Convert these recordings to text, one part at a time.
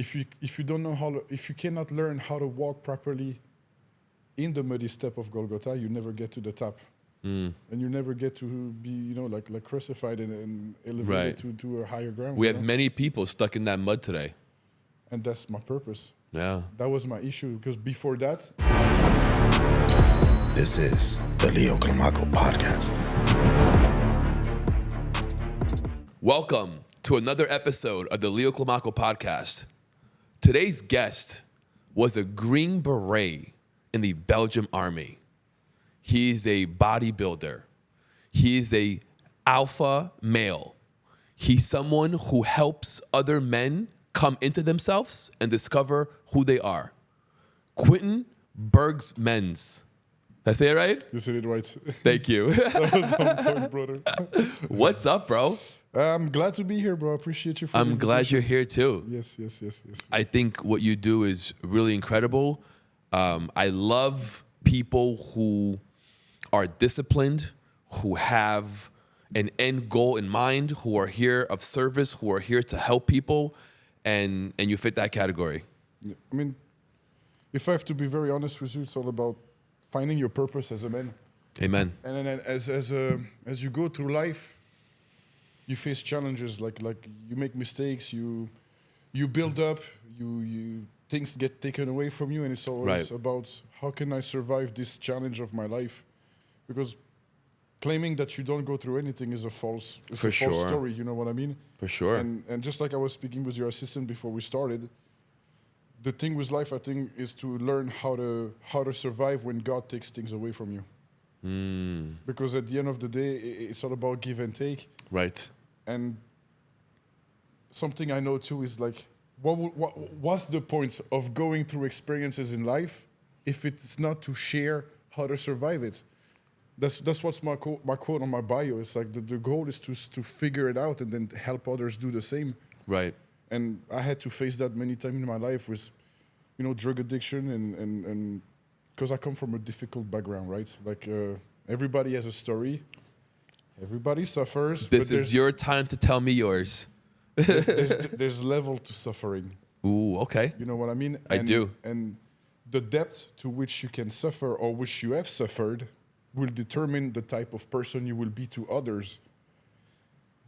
if you don't know if you cannot learn how to walk properly in the muddy step of Golgotha, you never get to the top. And you never get to be, like crucified and elevated to a higher ground. We have many people stuck in that mud today. And that's my purpose. Yeah. That was my issue, because before that... This is the Leo Climaco podcast. Welcome to another episode of the Leo Climaco podcast. Today's guest was a Green Beret in the Belgian army. He's a bodybuilder. He's a alpha male. He's someone who helps other men come into themselves and discover who they are. Quentin Berghmans. Did I say it right? You said it right. Thank you. That was on point, brother. What's up, bro? I'm glad to be here, bro. I appreciate you. I'm glad you're here too. Yes. I think what you do is really incredible. I love people who are disciplined, who have an end goal in mind, who are here of service, who are here to help people, and you fit that category. Yeah. I mean, if I have to be very honest with you, it's all about finding your purpose as a man. Amen. And then as you go through life, you face challenges, like you make mistakes, you build up, you things get taken away from you, and it's always about how can I survive this challenge of my life? Because claiming that you don't go through anything is a false story, you know what I mean? For sure. And just like I was speaking with your assistant before we started, the thing with life, I think, is to learn how to survive when God takes things away from you. Because at the end of the day, it's all about give and take. Right. And something I know too is like, what's the point of going through experiences in life if it's not to share how to survive it? That's what's my quote on my bio. It's like the goal is to figure it out and then help others do the same. Right. And I had to face that many times in my life with, drug addiction and because I come from a difficult background, right? Like everybody has a story. Everybody suffers. This is your time to tell me yours. there's level to suffering. Ooh, okay. You know what I mean? I do. And the depth to which you can suffer or which you have suffered will determine the type of person you will be to others.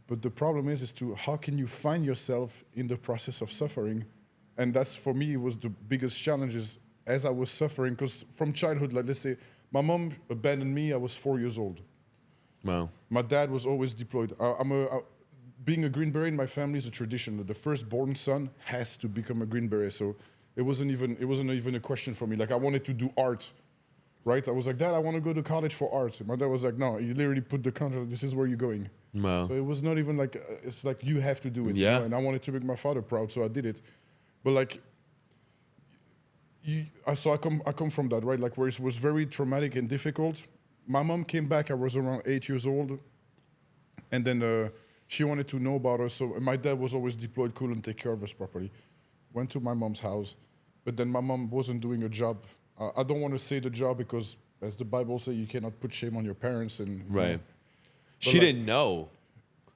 But the problem is to how can you find yourself in the process of suffering? And that's, for me, was the biggest challenge is as I was suffering, because from childhood, like let's say, my mom abandoned me, I was 4 years old. Wow. My dad was always deployed. Being a Green Beret in my family is a tradition. The firstborn son has to become a Green Beret. So it wasn't even a question for me. Like I wanted to do art, right? I was like, Dad, I want to go to college for art. My dad was like, no, you literally put the contract, this is where you're going. Wow. So it was not even like, it's like you have to do it. Yeah. And I wanted to make my father proud, so I did it. But like, I come from that, right? Like where it was very traumatic and difficult. My mom came back, I was around 8 years old. And then she wanted to know about us. So my dad was always deployed, couldn't take care of us properly. Went to my mom's house. But then my mom wasn't doing a job. I don't want to say the job because, as the Bible says, you cannot put shame on your parents. And right. She didn't know,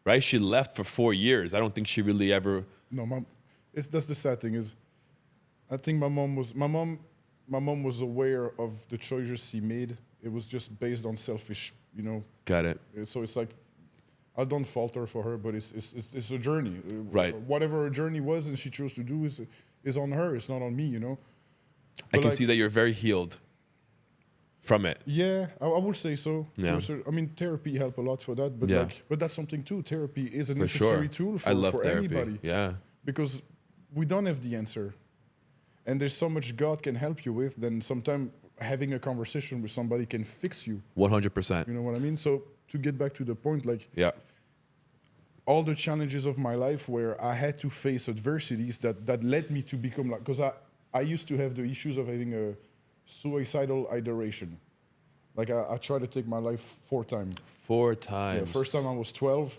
right? She left for 4 years. I don't think she really ever. No, that's the sad thing is, I think my mom was aware of the choices she made. It was just based on selfish, Got it. So it's like, I don't falter for her, but it's a journey. Right. Whatever her journey was and she chose to do is on her. It's not on me, I can see that you're very healed from it. Yeah, I would say so. Yeah. I mean, therapy helped a lot for that, but but that's something too. Therapy is a For necessary sure. tool I love for therapy. anybody. Yeah. Because we don't have the answer. And there's so much God can help you with, then sometimes having a conversation with somebody can fix you. 100%. You know what I mean? So to get back to the point, like all the challenges of my life where I had to face adversities that led me to become like, because I used to have the issues of having a suicidal ideation. Like I tried to take my life 4 times. 4 times. Yeah, first time I was 12.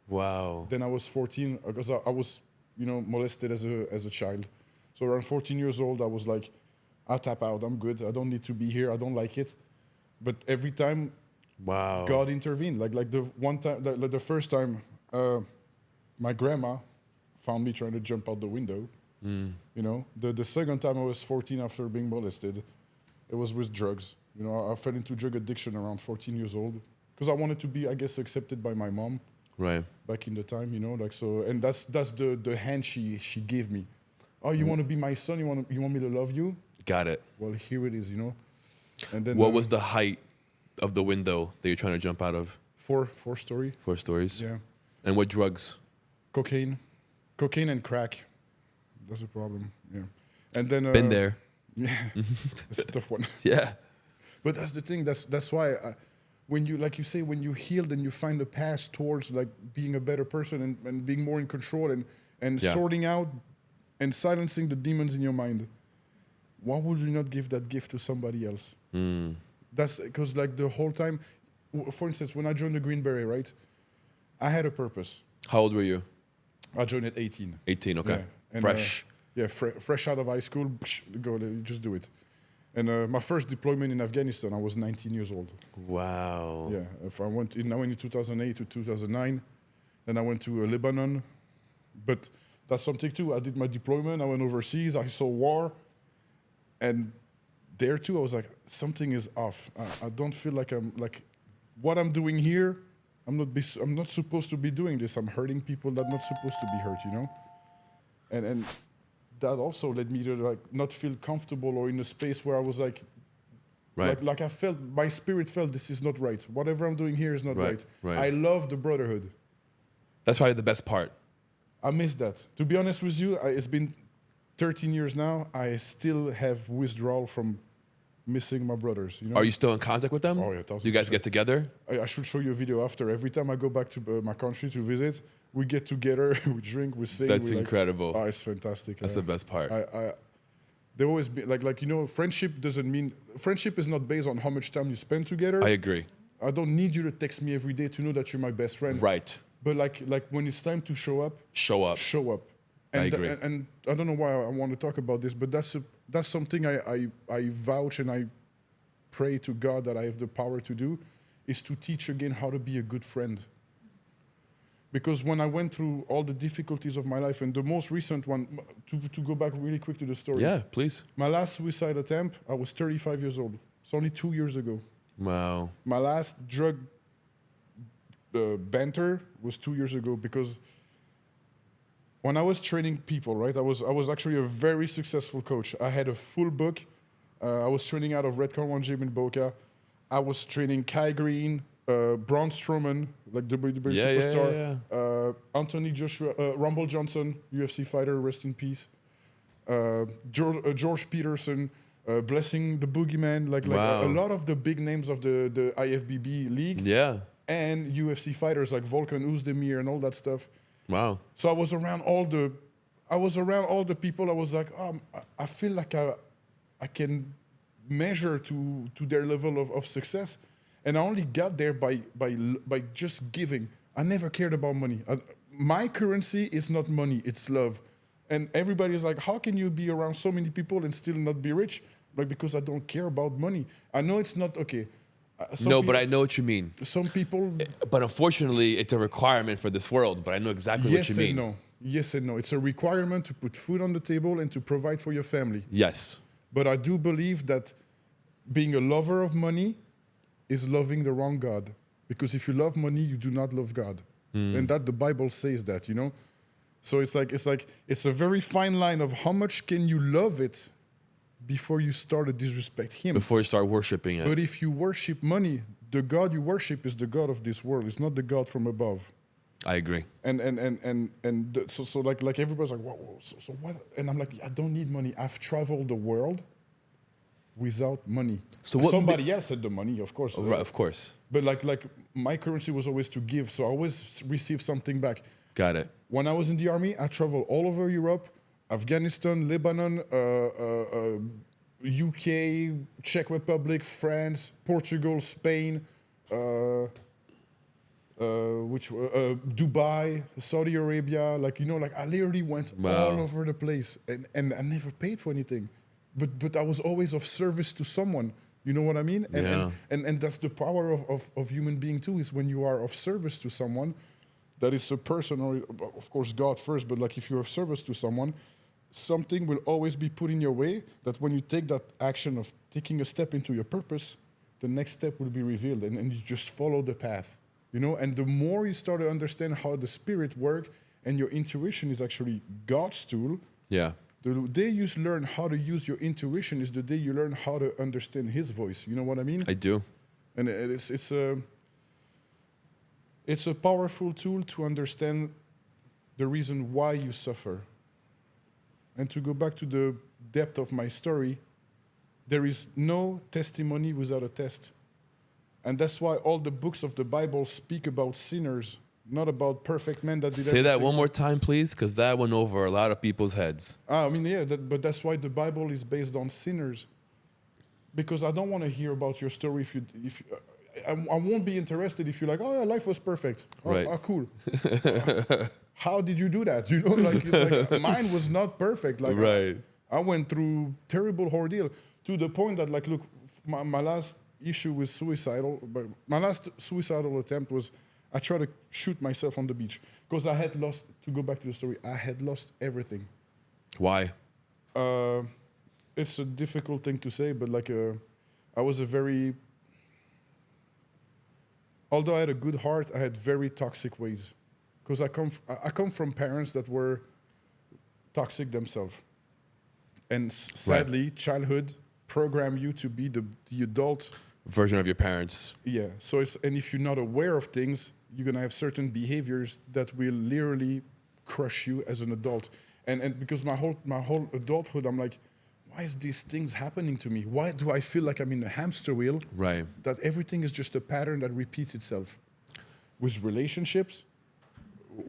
Wow. Then I was 14 because I was, molested as a child. So around 14 years old, I was like, I tap out. I'm good. I don't need to be here. I don't like it. But every time, wow, God intervened. Like the one time, the first time, my grandma found me trying to jump out the window. You know, the second time I was 14 after being molested, it was with drugs. You know, I fell into drug addiction around 14 years old because I wanted to be, I guess, accepted by my mom. Right. Back in the time, you know, like so, and that's the hand she gave me. Oh, you want to be my son? You want me to love you? Got it. Well, here it is, you know. And then What was the height of the window that you're trying to jump out of? four story? 4 stories. Yeah. And what drugs? Cocaine and crack. That's a problem. Yeah. And then Been there. Yeah, it's a tough one. Yeah. But that's the thing. That's why when you, like you say, when you healed and you find a path towards like being a better person and being more in control and sorting out and silencing the demons in your mind, why would you not give that gift to somebody else? That's because like the whole time, for instance, when I joined the Green Beret, right, I had a purpose. How old were you? I joined at 18. 18, okay. Yeah. And, Fresh. Fresh out of high school, go, just do it. And my first deployment in Afghanistan, I was 19 years old. Wow. Yeah, if I went in 2008 to 2009, then I went to Lebanon. But that's something too. I did my deployment. I went overseas. I saw war, and there too, I was like, something is off. I don't feel like I'm like what I'm doing here. I'm not supposed to be doing this. I'm hurting people that are not supposed to be hurt. You know, and that also led me to like not feel comfortable or in a space where I was like, like I felt, my spirit felt this is not right. Whatever I'm doing here is not right. I love the brotherhood. That's probably the best part. I miss that. To be honest with you, it's been 13 years now. I still have withdrawal from missing my brothers. You know? Are you still in contact with them? Oh yeah, 1000%. You guys get together? I should show you a video after. Every time I go back to my country to visit, we get together, we drink, we sing. That's incredible. Oh, it's fantastic. That's the best part. They always be like you know, friendship is not based on how much time you spend together. I agree. I don't need you to text me every day to know that you're my best friend. Right. But like when it's time to show up. Show up. And I agree. And I don't know why I want to talk about this, but that's something I vouch and I pray to God that I have the power to do, is to teach again how to be a good friend. Because when I went through all the difficulties of my life, and the most recent one, to go back really quick to the story. Yeah, please. My last suicide attempt, I was 35 years old. It's only 2 years ago. Wow. My last drug banter was 2 years ago, because when I was training people, right, I was actually a very successful coach. I had a full book. I was training out of Red Car One Gym in Boca. I was training Kai Green, Braun Strowman, like WWE superstar, Anthony Joshua, Rumble Johnson, UFC fighter, rest in peace. George Peterson, Blessing the Boogeyman, like a lot of the big names of the IFBB league. Yeah. And UFC fighters like Volkan Oezdemir and all that stuff. Wow. So I was around all the people. I was like, I feel like I can measure to their level of success. And I only got there by just giving. I never cared about money. My currency is not money, it's love. And everybody's like, how can you be around so many people and still not be rich? Like, because I don't care about money. I know it's not okay. But I know what you mean. Some people... But unfortunately, it's a requirement for this world, but I know exactly what you mean. Yes and no. It's a requirement to put food on the table and to provide for your family. Yes. But I do believe that being a lover of money is loving the wrong God. Because if you love money, you do not love God. And that the Bible says that, you know? So it's a very fine line of how much can you love it before you start to disrespect Him. Before you start worshiping it. But if you worship money, the God you worship is the God of this world. It's not the God from above. I agree. So like everybody's like, whoa, so what? And I'm like, I don't need money. I've traveled the world without money. So somebody else had the money, of course. Right, of course. But like my currency was always to give, so I always received something back. Got it. When I was in the army, I traveled all over Europe, Afghanistan, Lebanon, UK, Czech Republic, France, Portugal, Spain, Dubai, Saudi Arabia. Like, you know, like I literally went all over the place, and I never paid for anything, but I was always of service to someone. You know what I mean? And that's the power of human being too, is when you are of service to someone, that is a person, or of course God first, but like if you're of service to someone, something will always be put in your way that when you take that action of taking a step into your purpose, the next step will be revealed, and you just follow the path, you know? And the more you start to understand how the spirit works and your intuition is actually God's tool, Yeah. the day you learn how to use your intuition is the day you learn how to understand his voice. You know what I mean? I do. And it's a powerful tool to understand the reason why you suffer. And to go back to the depth of my story, there is no testimony without a test. And that's why all the books of the Bible speak about sinners, not about perfect men that did Say that everything one more time, please, because that went over a lot of people's heads. I mean, yeah, but that's why the Bible is based on sinners. Because I don't want to hear about your story I won't be interested if you're like, oh, yeah, life was perfect. Oh, Right. oh, cool. How did you do that? You know, like, it's like mine was not perfect. Like, Right. I went through terrible ordeal to the point that, like, look, my last issue was suicidal. But my last suicidal attempt was I tried to shoot myself on the beach because I had lost. To go back to the story, I had lost everything. Why? It's a difficult thing to say, but like, I was a very. Although I had a good heart, I had very toxic ways, because I come from parents that were toxic themselves, and sadly, childhood program you to be the adult Version of your parents. Yeah. So and if you're not aware of things, you're gonna have certain behaviors that will literally crush you as an adult. And because my whole adulthood, I'm like, why is these things happening to me? Why do I feel like I'm in a hamster wheel? Right. That everything is just a pattern that repeats itself. With relationships,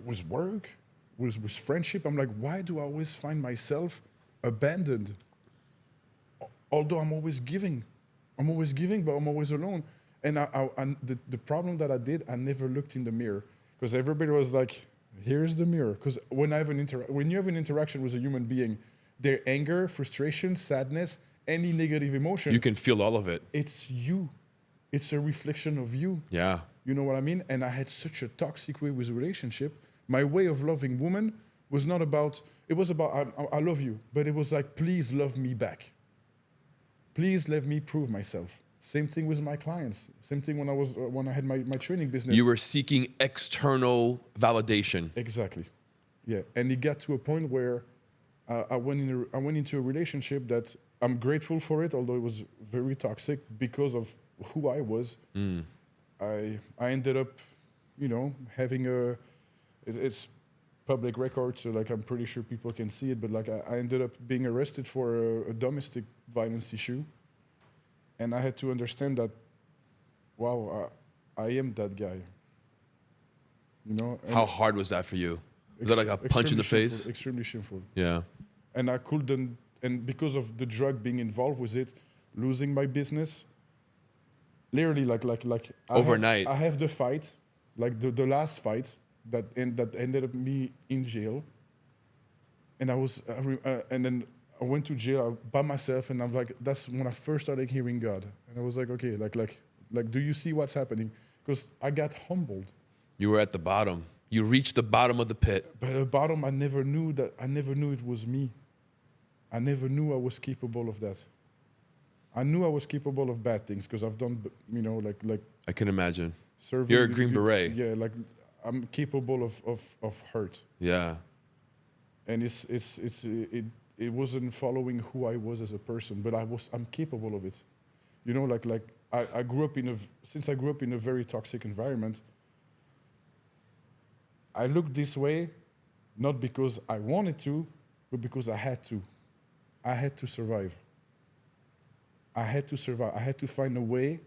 with work, with friendship, I'm like, why do I always find myself abandoned? Although I'm always giving, but I'm always alone. And the problem that I did, I never looked in the mirror, because everybody was like, here's the mirror. Because when you have an interaction with a human being, their anger, frustration, sadness, any negative emotion, You can feel all of it. it's you. It's a reflection of you. Yeah. You know what I mean? And I had such a toxic way with relationship. My way of loving women was not about, it was about, I love you, but it was like, please love me back. Please let me prove myself. Same thing with my clients. Same thing when I had my training business. You were seeking external validation. Exactly. Yeah. And it got to a point where I went into a relationship that I'm grateful for it, although it was very toxic because of who I was. I ended up, having it's public record, so like I'm pretty sure people can see it, but like I ended up being arrested for a domestic violence issue. And I had to understand that, wow, I am that guy. And How hard was that for you? Was that like a punch in the face? Extremely shameful. Yeah. And I couldn't, and because of the drug being involved with it, losing my business, literally like Overnight. I have the fight, like the last fight that ended up me in jail. And and then I went to jail by myself, and I'm like, that's when I first started hearing God. And I was like, okay, like, do you see what's happening? Because I got humbled. You were at the bottom. You reached the bottom of the pit. But at the bottom, I never knew it was me. I never knew I was capable of that. I knew I was capable of bad things because I've done, like. I can imagine. Serving You're a with Green good- Beret. Yeah, like I'm capable of hurt, Yeah. and it wasn't following who I was as a person, but I'm capable of it. I grew up since I grew up in a very toxic environment. I looked this way, not because I wanted to, but because I had to. I had to survive. I had to find a way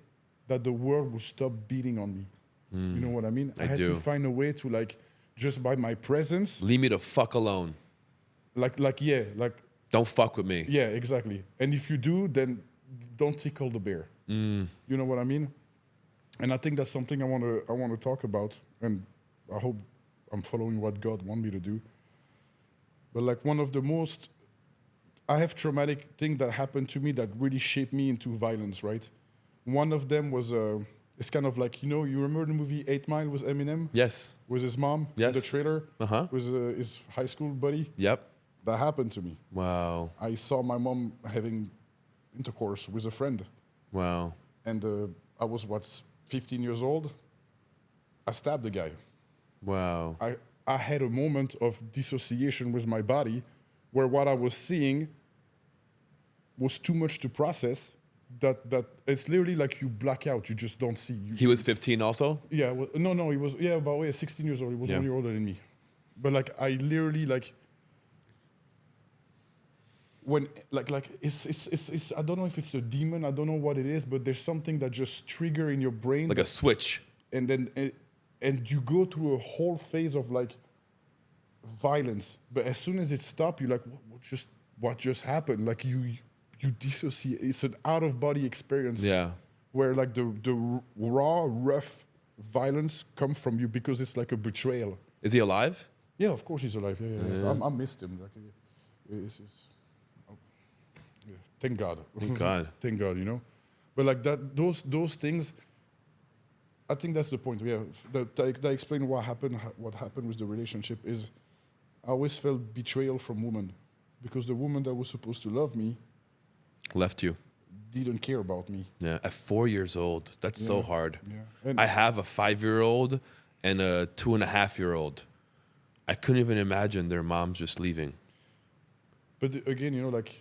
that the world would stop beating on me. You know what I mean? I had do. to find a way to, like, just by my presence, Leave me the fuck alone. Don't fuck with me. yeah, exactly. And if you do, then don't tickle the bear. You know what I mean? And I think that's something I want to talk about, and I hope I'm following what God wants me to do. But like I have traumatic things that happened to me that really shaped me into violence, right? One of them was it's kind of like, you remember the movie 8 Mile with Eminem? Yes. With his mom? Yes. The trailer? Uh-huh. With his high school buddy? Yep. That happened to me. Wow. I saw my mom having intercourse with a friend, Wow. and I was 15 years old. I stabbed the guy. Wow. I had a moment of dissociation with my body, where what I was seeing was too much to process. That it's literally like you black out. You just don't see. He was 15 also? Yeah. Well, no. He was about 16 years old. He was 1 year older than me. But like I literally like. When it's I don't know if it's a demon, I don't know what it is, but there's something that just trigger in your brain, Like a switch. and then and you go through a whole phase of like violence. But as soon as it stops, you're like, what just happened? Like you dissociate. It's an out of body experience. Yeah. Where like the raw, rough violence comes from you because it's like a betrayal. Is he alive? Yeah, of course he's alive. Yeah. I missed him. Like, it's yeah, thank God. Thank God. Thank God, you know. But like that, those things. I think that's the point. Yeah, that explain what happened with the relationship is. I always felt betrayal from women, because the woman that was supposed to love me Left you. didn't care about me. Yeah. At 4 years old. That's so hard. Yeah. And I have a 5-year-old and a 2.5-year-old. I couldn't even imagine their moms just leaving. But again, you know, like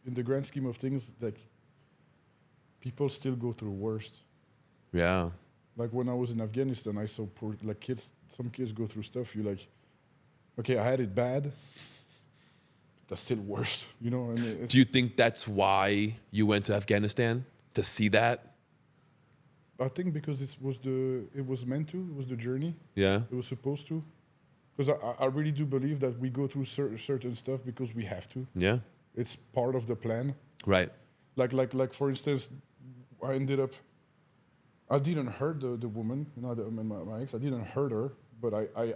in the grand scheme of things, like people still go through worst. Yeah. Like when I was in Afghanistan, I saw poor like kids. Some kids go through stuff. You're like, okay, I had it bad. That's still worse, you know. I mean, Do you think that's why you went to Afghanistan? To see that? I think because it was meant to. It was the journey. Yeah. It was supposed to. Because I really do believe that we go through certain stuff because we have to. Yeah. It's part of the plan. Right. Like for instance, I didn't hurt the woman, you know, my ex. I didn't hurt her, but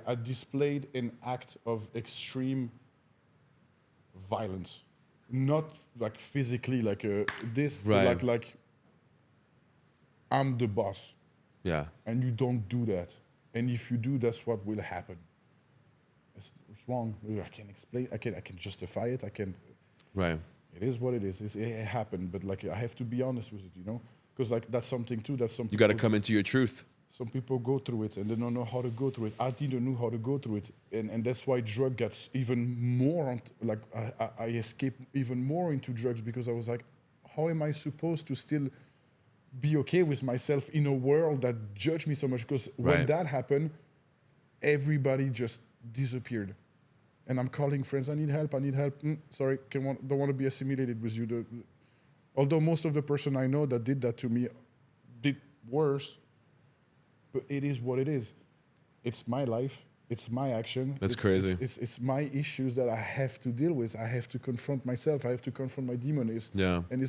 I displayed an act of extreme violence, not like physically, like this, Right. but like I'm the boss, Yeah. and you don't do that. And if you do, that's what will happen. It's wrong. I can't explain. I can justify it. I can't. Right. It is what it is. It happened, but like I have to be honest with it, you know, because like that's something too. That's something You got to come into your truth. Some people go through it and they don't know how to go through it. I didn't know how to go through it, and that's why drug gets even more. I escaped even more into drugs because I was like, how am I supposed to still be okay with myself in a world that judged me so much? Because when Right. that happened, everybody just disappeared. And I'm calling friends, I need help. Sorry, don't want to be assimilated with you. Although most of the person I know that did that to me did worse, but it is what it is. It's my life. It's my action. That's crazy. It's my issues that I have to deal with. I have to confront myself. I have to confront my demon. And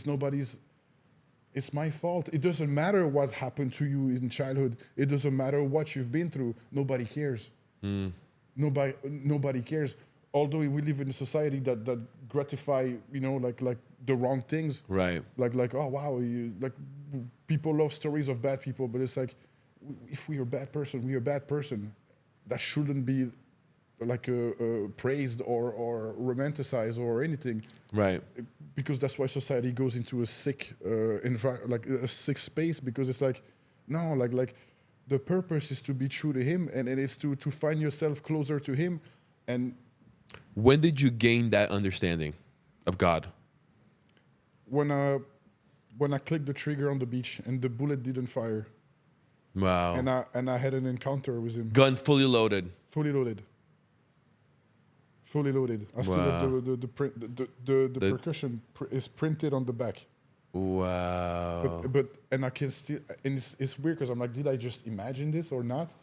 it's my fault. It doesn't matter what happened to you in childhood. It doesn't matter what you've been through. Nobody cares. Nobody cares. Although we live in a society that gratify, you know, like the wrong things. Right. Like oh wow, people love stories of bad people, but it's like if we are a bad person, we are a bad person. That shouldn't be like praised or romanticized or anything. Right. Because that's why society goes into a sick like a sick space, because it's like no, like the purpose is to be true to him, and it is to find yourself closer to him. And when did you gain that understanding of God? when I clicked the trigger on the beach and the bullet didn't fire, Wow. and I had an encounter with him, Gun fully loaded. fully loaded. I still have the print, the percussion is printed on the back. Wow. But I can still, and it's weird because I'm like, did I just imagine this or not?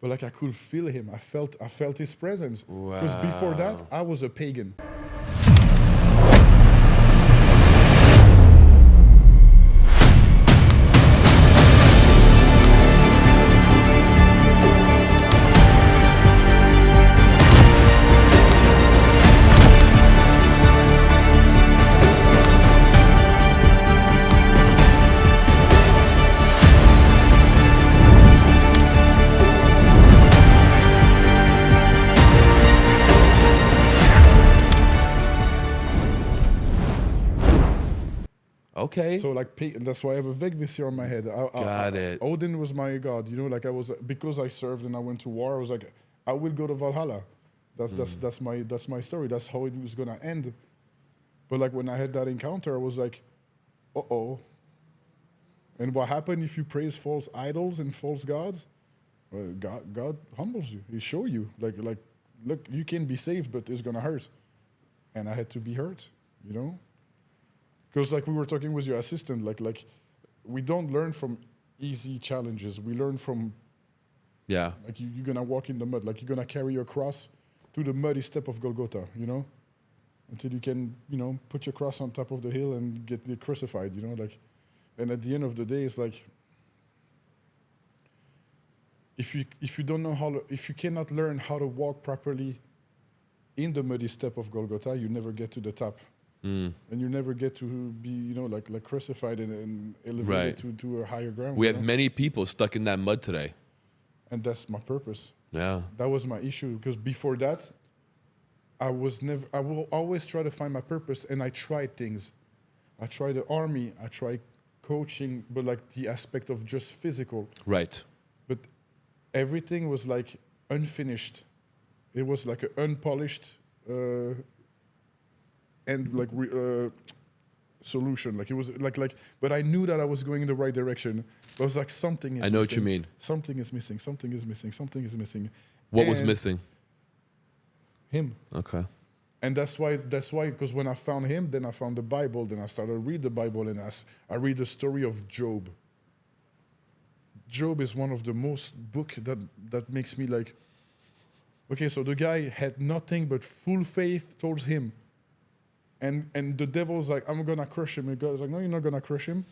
But like I could feel him. I felt his presence. Because before that, I was a pagan. Okay. So like, that's why I have a Vegvis here on my head. Got it. Odin was my god. You know, like I was, because I served and I went to war. I was like, I will go to Valhalla. That's my story. That's how it was gonna end. But like when I had that encounter, I was like, uh-oh. And what happened if you praise false idols and false gods? Well, God humbles you. He show you like look, you can be saved, but it's gonna hurt. And I had to be hurt, you know? Because like we were talking with your assistant, like we don't learn from easy challenges. We learn from like you're gonna walk in the mud, like you're gonna carry your cross through the muddy step of Golgotha, you know? Until you can, you know, put your cross on top of the hill and get crucified, you know, like. And at the end of the day, it's like, if you don't know if you cannot learn how to walk properly in the muddy step of Golgotha, you never get to the top, and you never get to be, you know, like crucified and elevated to a higher ground. We have many people stuck in that mud today, and that's my purpose. Yeah, that was my issue, because before that, I will always try to find my purpose, and I tried things. I tried the army. I tried coaching, but like the aspect of just physical. Right. But everything was like unfinished. It was like an unpolished and like solution. Like it was like. But I knew that I was going in the right direction. But it was like something is. I know missing. what you mean. Something is missing. Something is missing. Something is missing. What was missing? Him. Okay. And that's why, because when I found him, then I found the Bible, then I started to read the Bible, and I read the story of Job. Job is one of the most book that makes me like, okay, so the guy had nothing but full faith towards him. And the devil's like, I'm gonna crush him. And God's like, no, you're not gonna crush him.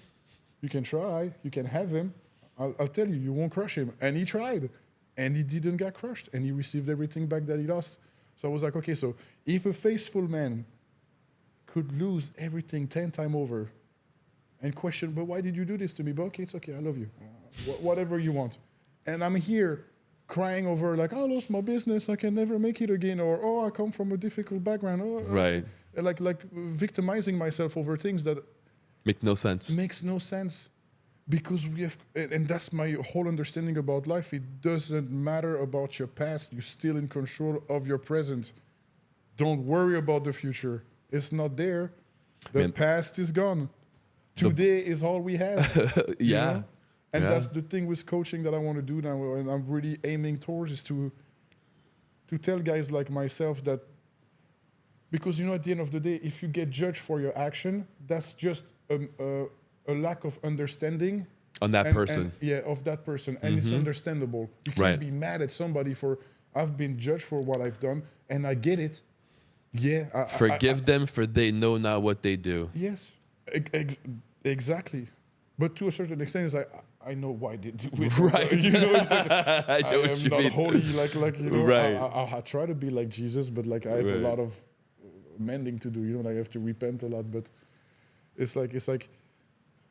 You can try, you can have him. I'll tell you won't crush him. And he tried, and he didn't get crushed, and he received everything back that he lost. So I was like, okay, so if a faithful man could lose everything 10 times over and question, but why did you do this to me? But okay, it's okay, I love you. Whatever you want. And I'm here crying over like, I lost my business, I can never make it again, or I come from a difficult background. Right. Like victimizing myself over things that make no sense. Makes no sense. Because we have, and that's my whole understanding about life. It doesn't matter about your past. You're still in control of your present. Don't worry about the future. It's not there. The past is gone. Today is all we have. Yeah. You know? And that's the thing with coaching that I want to do now, and I'm really aiming towards, is to tell guys like myself that, because, you know, at the end of the day, if you get judged for your action, that's just a lack of understanding on that person. Of that person. And it's understandable. You can't be mad at somebody for, I've been judged for what I've done, and I get it. Yeah. Forgive them, for they know not what they do. Yes, exactly. But to a certain extent, it's like, I know why they do it. Right. You know, it's like, I know what you am not mean. holy, like you know. Right. I try to be like Jesus, but like I have a lot of mending to do. You know, like I have to repent a lot. But it's like,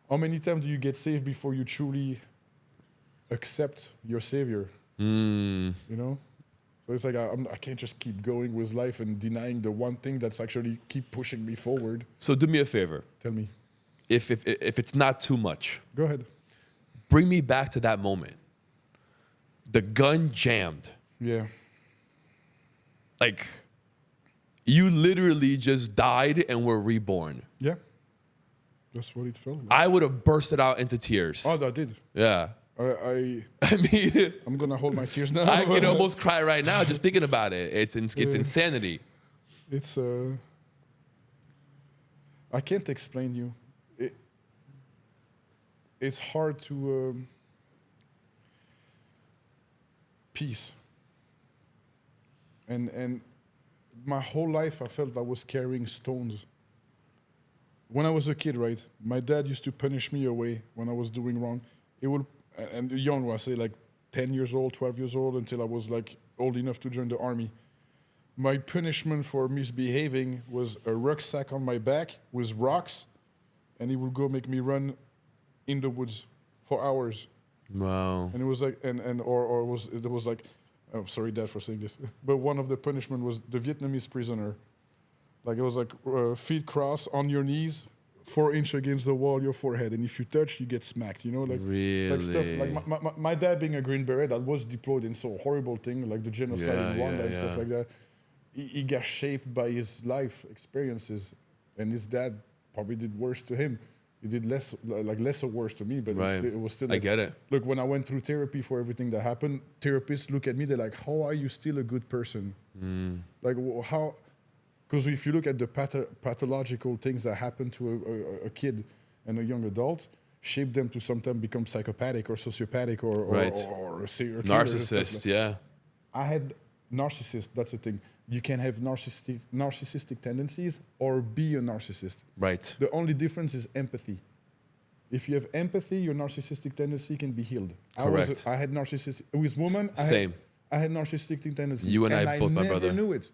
how many times do you get saved before you truly accept your Savior? You know? So it's like I can't just keep going with life and denying the one thing that's actually keep pushing me forward. So do me a favor. Tell me. If it's not too much. Go ahead. Bring me back to that moment. The gun jammed. Yeah. Like, you literally just died and were reborn. Yeah. That's what it felt like. I would have bursted out into tears. Oh, I did. Yeah. I mean, I'm gonna hold my tears now. I can almost cry right now just thinking about it. It's insanity. It's I can't explain you. It's hard to peace. And my whole life I felt I was carrying stones. When I was a kid, right, my dad used to punish me away when I was doing wrong. It would, and young, I say like 10 years old, 12 years old, until I was like old enough to join the army. My punishment for misbehaving was a rucksack on my back with rocks, and he would go make me run in the woods for hours. Wow. And it was like, it was like, oh, sorry, Dad, for saying this, but one of the punishment was the Vietnamese prisoner. Like it was like feet crossed on your knees 4 inch against the wall, your forehead, and if you touch, you get smacked. You know, like stuff like my dad being a Green Beret that was deployed in so horrible thing like the genocide in Rwanda and stuff like that. He got shaped by his life experiences, and his dad probably did worse to him. He did lesser worse to me, but it was still. Like, I get it. Look, when I went through therapy for everything that happened, therapists look at me. They're like, "How are you still a good person? Like how?" Because if you look at the pathological things that happen to a kid and a young adult, shape them to sometimes become psychopathic or sociopathic or a serial killer. Narcissist, yeah. I had narcissist. That's the thing. You can have narcissistic tendencies or be a narcissist. Right. The only difference is empathy. If you have empathy, your narcissistic tendency can be healed. Correct. I had narcissistic with women. I had narcissistic tendency. You and I both, my brother. I never knew it.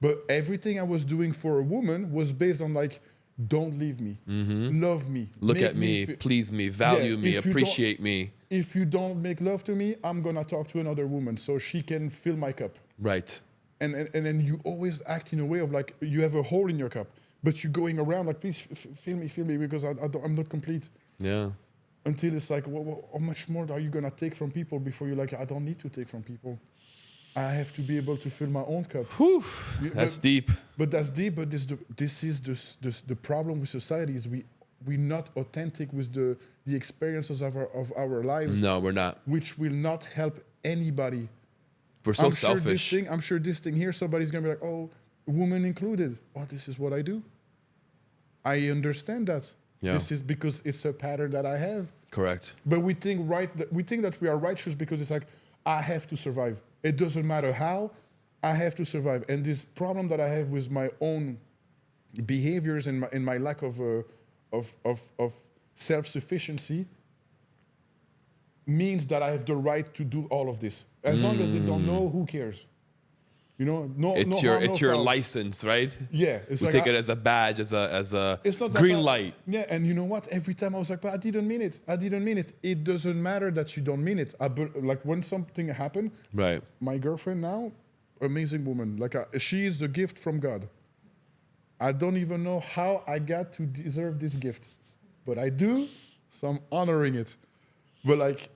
But everything I was doing for a woman was based on like, don't leave me, love me, look at me, please me, value me, appreciate me. If you don't make love to me, I'm gonna talk to another woman so she can fill my cup. Right. And then you always act in a way of like you have a hole in your cup, but you're going around like, please fill me because I'm not complete. Yeah. Until it's like, how much more are you gonna take from people before you're like, I don't need to take from people. I have to be able to fill my own cup. Whew, that's deep. But that's deep. But this is the problem with society is we're not authentic with the experiences of our lives. No, we're not. Which will not help anybody. We're so selfish. I'm sure this thing here, somebody's gonna be like, oh, woman included. Oh, this is what I do. I understand that. Yeah. This is because it's a pattern that I have. Correct. But we think that we are righteous because it's like, I have to survive. It doesn't matter how, I have to survive. And this problem that I have with my own behaviors and my lack of self-sufficiency means that I have the right to do all of this. As long as they don't know, who cares? You know, it's your license, right? Yeah, it's we take it as a badge, as a green light. Yeah, and you know what? Every time I was like, but I didn't mean it. It doesn't matter that you don't mean it. Like when something happened, right? My girlfriend now, amazing woman. Like she is the gift from God. I don't even know how I got to deserve this gift, but I do, so I'm honoring it. But like,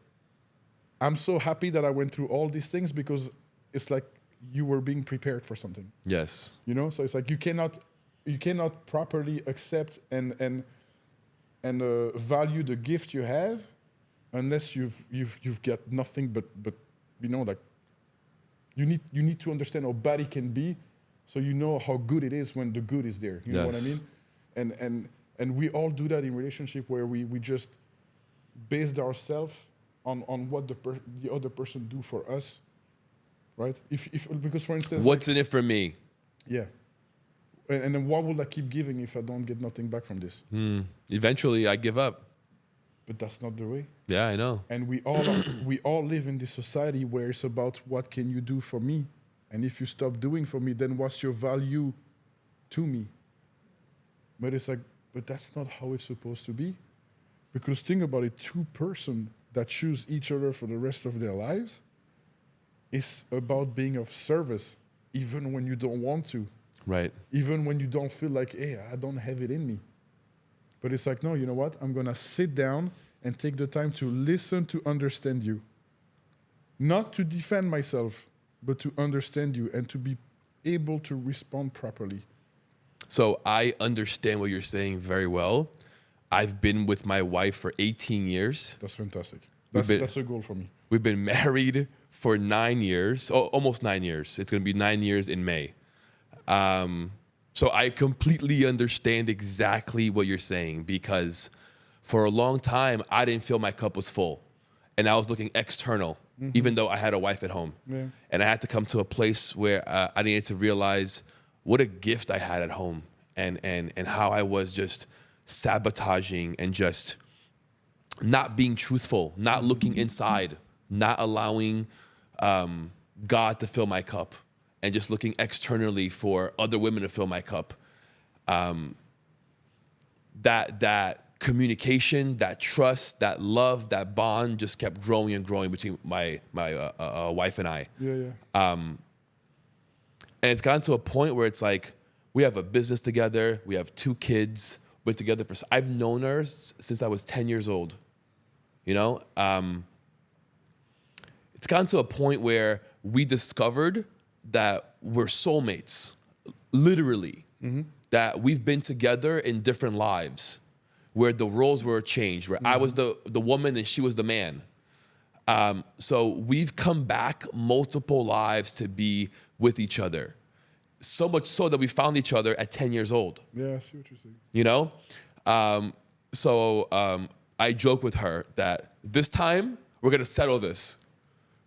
I'm so happy that I went through all these things because it's like you were being prepared for something. Yes. You know, so it's like you cannot properly accept and value the gift you have unless you've got nothing but you know, like you need to understand how bad it can be so you know how good it is when the good is there. You know what I mean? And we all do that in relationship where we just based ourselves on what the other person do for us. Right? Because for instance, what's in it for me? Yeah. And then what will I keep giving if I don't get nothing back from this? Eventually, I give up. But that's not the way. Yeah, I know. And we all live in this society where it's about what can you do for me, and if you stop doing for me, then what's your value to me? But it's like, but that's not how it's supposed to be, because think about it: two persons that choose each other for the rest of their lives. It's about being of service, even when you don't want to. Right. Even when you don't feel like, hey, I don't have it in me. But it's like, no, you know what? I'm going to sit down and take the time to listen to understand you. Not to defend myself, but to understand you and to be able to respond properly. So I understand what you're saying very well. I've been with my wife for 18 years. That's fantastic. That's a goal for me. We've been married for 9 years, almost 9 years. It's going to be 9 years in May. So I completely understand exactly what you're saying, because for a long time, I didn't feel my cup was full. And I was looking external, even though I had a wife at home. Yeah. And I had to come to a place where I needed to realize what a gift I had at home, and how I was just sabotaging and just not being truthful, not looking inside, not allowing God to fill my cup, and just looking externally for other women to fill my cup. That communication, that trust, that love, that bond just kept growing and growing between my wife and I. Yeah. And it's gotten to a point where it's like, we have a business together, we have 2 kids, We're together I've known her since I was 10 years old. You know, it's gotten to a point where we discovered that we're soulmates, literally. That we've been together in different lives, where the roles were changed, where I was the woman and she was the man. So we've come back multiple lives to be with each other. So much so that we found each other at 10 years old. Yeah, I see what you're saying. You know? So I joke with her that this time we're going to settle this.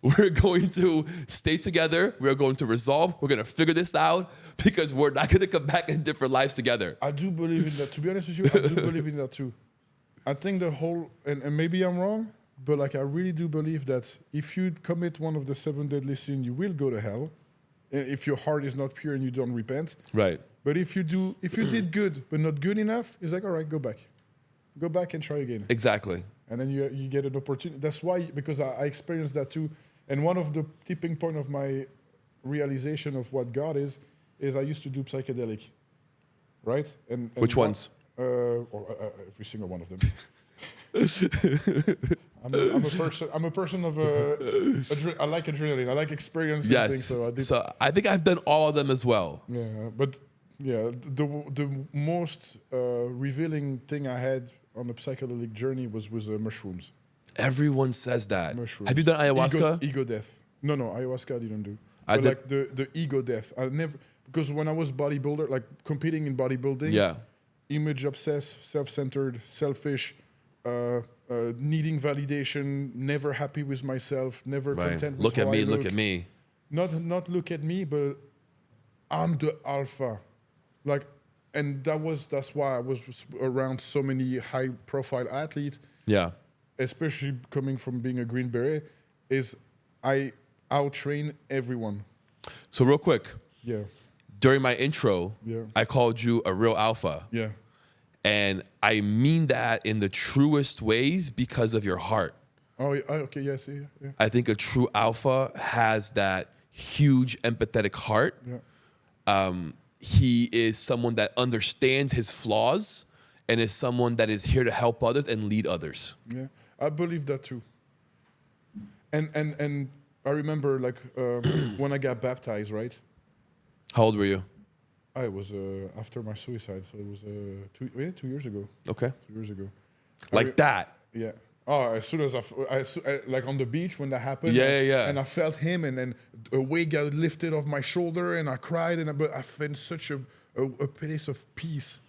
We're going to stay together. We're going to resolve. We're going to figure this out because we're not going to come back in different lives together. I do believe in that. To be honest with you, I do believe in that too. I think the whole, and maybe I'm wrong, but like I really do believe that if you commit one of the 7 deadly sins, you will go to hell. If your heart is not pure and you don't repent. Right. But if you did good but not good enough, it's like, all right, go back and try again. Exactly. And then you get an opportunity. That's why, because I experienced that too. And one of the tipping point of my realization of what God is I used to do psychedelic, right? And which ones? Every single one of them. I'm a person of I like adrenaline. I like experience. Yes. Things, so I think I've done all of them as well. Yeah, but yeah, the most revealing thing I had on the psychedelic journey was with mushrooms. Everyone says that. Mushrooms. Have you done ayahuasca? Ego death. No, ayahuasca I didn't do. I did. Like the ego death. I never, because when I was bodybuilder, like competing in bodybuilding, Yeah. image obsessed, self-centered, selfish, needing validation, never happy with myself, never Right. content with Look how at I me, look. look at me. Not look at me, but I'm the alpha. Like, and that's why I was around so many high-profile athletes. Yeah. Especially coming from being a Green Beret, is I out-train everyone. So real quick, Yeah, during my intro, Yeah. I called you a real alpha. yeah. And I mean that in the truest ways because of your heart. Oh, okay, yeah, see, yeah. I think a true alpha has that huge empathetic heart. Yeah. He is someone that understands his flaws and is someone that is here to help others and lead others. Yeah, I believe that too. And I remember like when I got baptized, right? How old were you? I was after my suicide, so it was 2 years ago. Okay. 2 years ago. Like that. Yeah. Oh, as soon as I like on the beach when that happened. Yeah. And I felt him, and then a weight got lifted off my shoulder, and I cried, but I felt such a place of peace.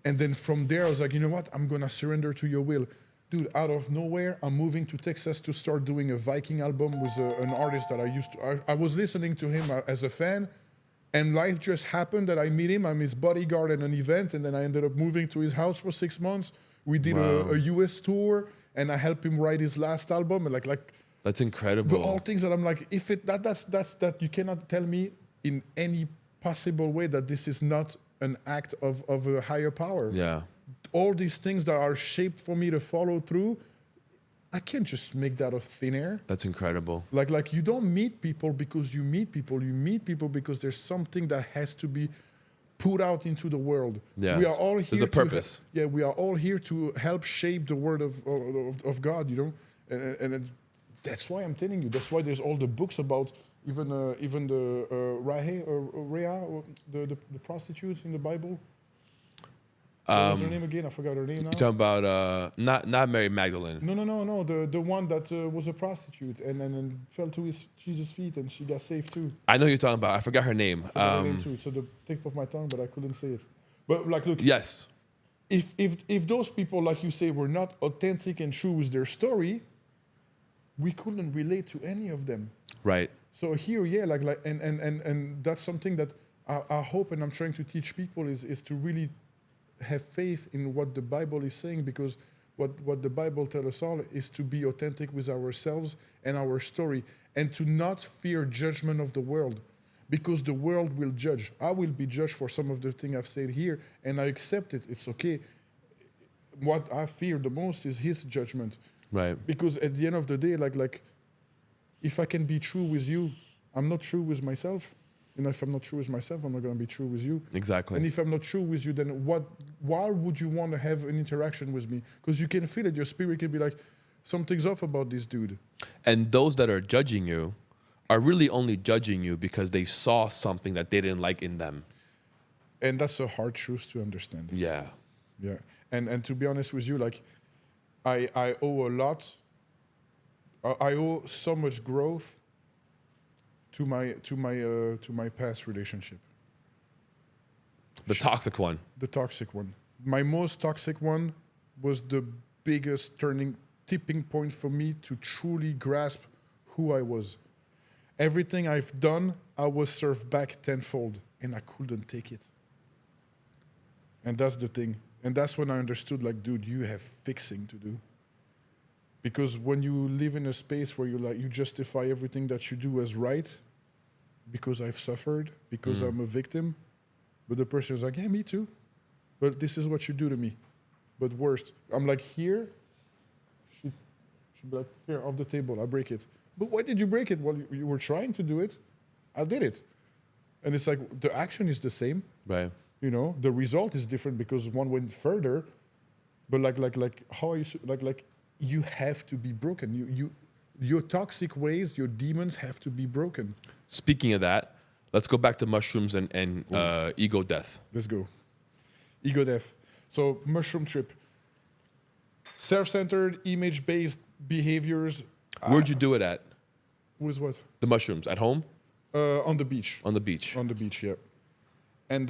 And then from there, I was like, you know what? I'm gonna surrender to your will, dude. Out of nowhere, I'm moving to Texas to start doing a Viking album with an artist that I used to. I was listening to him as a fan. And life just happened that I meet him. I'm his bodyguard at an event, and then I ended up moving to his house for 6 months. We did a US tour, and I helped him write his last album. And like That's incredible. but all things that I'm like, if it that's you cannot tell me in any possible way that this is not an act of a higher power. Yeah. All these things that are shaped for me to follow through, I can't just make that of thin air. That's incredible. Like you don't meet people because you meet people. You meet people because there's something that has to be put out into the world. Yeah. We are all here. There's a purpose. We are all here to help shape the word of God. You know, and that's why I'm telling you. That's why there's all the books about even the Rhea, the prostitutes in the Bible. What was her name again? I forgot her name now. You're talking about not Mary Magdalene. No. The one that was a prostitute and then fell to Jesus' feet and she got saved too. I know who you're talking about. I forgot her name. I forgot her name too. It's at the tip of my tongue, but I couldn't say it. But like, look. Yes. If those people, like you say, were not authentic and true with their story, we couldn't relate to any of them. Right. So here, yeah, and that's something that I hope and I'm trying to teach people is to really have faith in what the Bible is saying, because what the Bible tells us all is to be authentic with ourselves and our story, and to not fear judgment of the world, because the world will judge. I will be judged for some of the things I've said here, and I accept it. It's okay. What I fear the most is his judgment. Right. Because at the end of the day, like if I can be true with you, I'm not true with myself. And if I'm not true with myself, I'm not going to be true with you. Exactly. And if I'm not true with you, then what why would you want to have an interaction with me? Because you can feel it. Your spirit can be like, something's off about this dude. And those that are judging you are really only judging you because they saw something that they didn't like in them. And that's a hard truth to understand. Yeah. Yeah. And to be honest with you, like, I owe a lot. I owe so much growth to my past relationship. The toxic one. The toxic one. My most toxic one was the biggest tipping point for me to truly grasp who I was. Everything I've done, I was served back tenfold, and I couldn't take it. And that's the thing. And that's when I understood, like, dude, you have fixing to do. Because when you live in a space where you justify everything that you do as right, because I've suffered, because I'm a victim, but the person is like, yeah, me too. But this is what you do to me. But worst, I'm like, here, she'd be like, here, off the table, I break it. But why did you break it? Well, you were trying to do it. I did it. And it's like, the action is the same. Right. You know, the result is different because one went further. But like, how are you, like, you have to be broken. Your toxic ways, your demons have to be broken. Speaking of that, let's go back to mushrooms and ego death. Let's go. Ego death. So mushroom trip. Self-centered, image-based behaviors. Where'd you do it at? With what? The mushrooms. At home? On the beach. On the beach. On the beach, yeah. And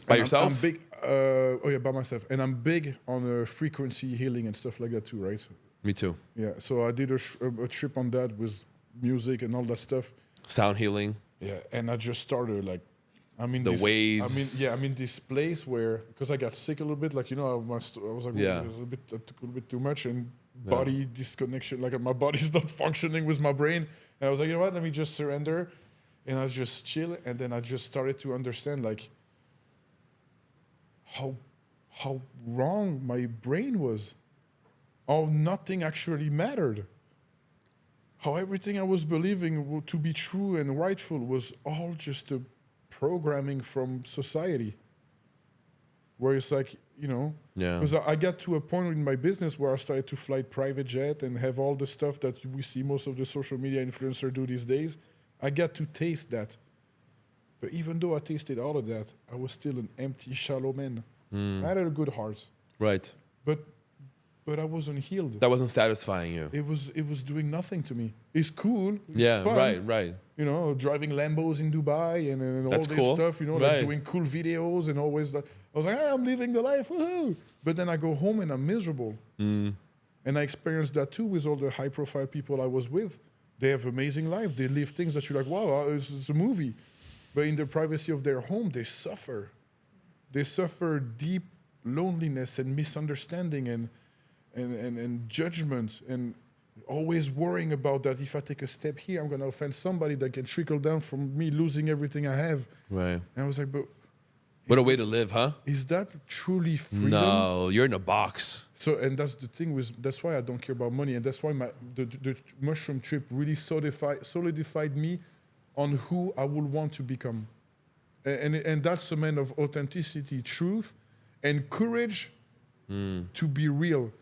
by and yourself? I'm big. By myself. And I'm big on frequency healing and stuff like that too, right? Me too. Yeah. So I did a trip on that with music and all that stuff. Sound healing. Yeah, and I just started like, I'm in the this, waves. I'm in this place where, because I got sick a little bit, like, you know, I was like, Yeah. it was a little bit too much, and body disconnection, like my body's not functioning with my brain. And I was like, you know what, let me just surrender. And I just chill, and then I just started to understand like how wrong my brain was. How nothing actually mattered. How everything I was believing to be true and rightful was all just a programming from society. Where it's like, you know, because I got to a point in my business where I started to fly private jet and have all the stuff that we see most of the social media influencers do these days. I got to taste that. But even though I tasted all of that, I was still an empty, shallow man. I had a good heart. Right. But I wasn't healed. That wasn't satisfying you. It was doing nothing to me. It's cool. It's fun. Right. You know, driving Lambos in Dubai and all That's this cool. stuff. You know, like doing cool videos and always like, I was like, I'm living the life. Woohoo! But then I go home and I'm miserable. And I experienced that too with all the high-profile people I was with. They have amazing life. They live things that you're like, wow, it's a movie. But in the privacy of their home, they suffer. They suffer deep loneliness and misunderstanding and judgment, and always worrying about that if I take a step here, I'm going to offend somebody that can trickle down from me losing everything I have. Right. And I was like, but what a way to live, huh? is that truly freedom? No, you're in a box. So, and that's the thing that's why I don't care about money, and that's why the mushroom trip really solidified me on who I would want to become. And that's a man of authenticity, truth, and courage to be real.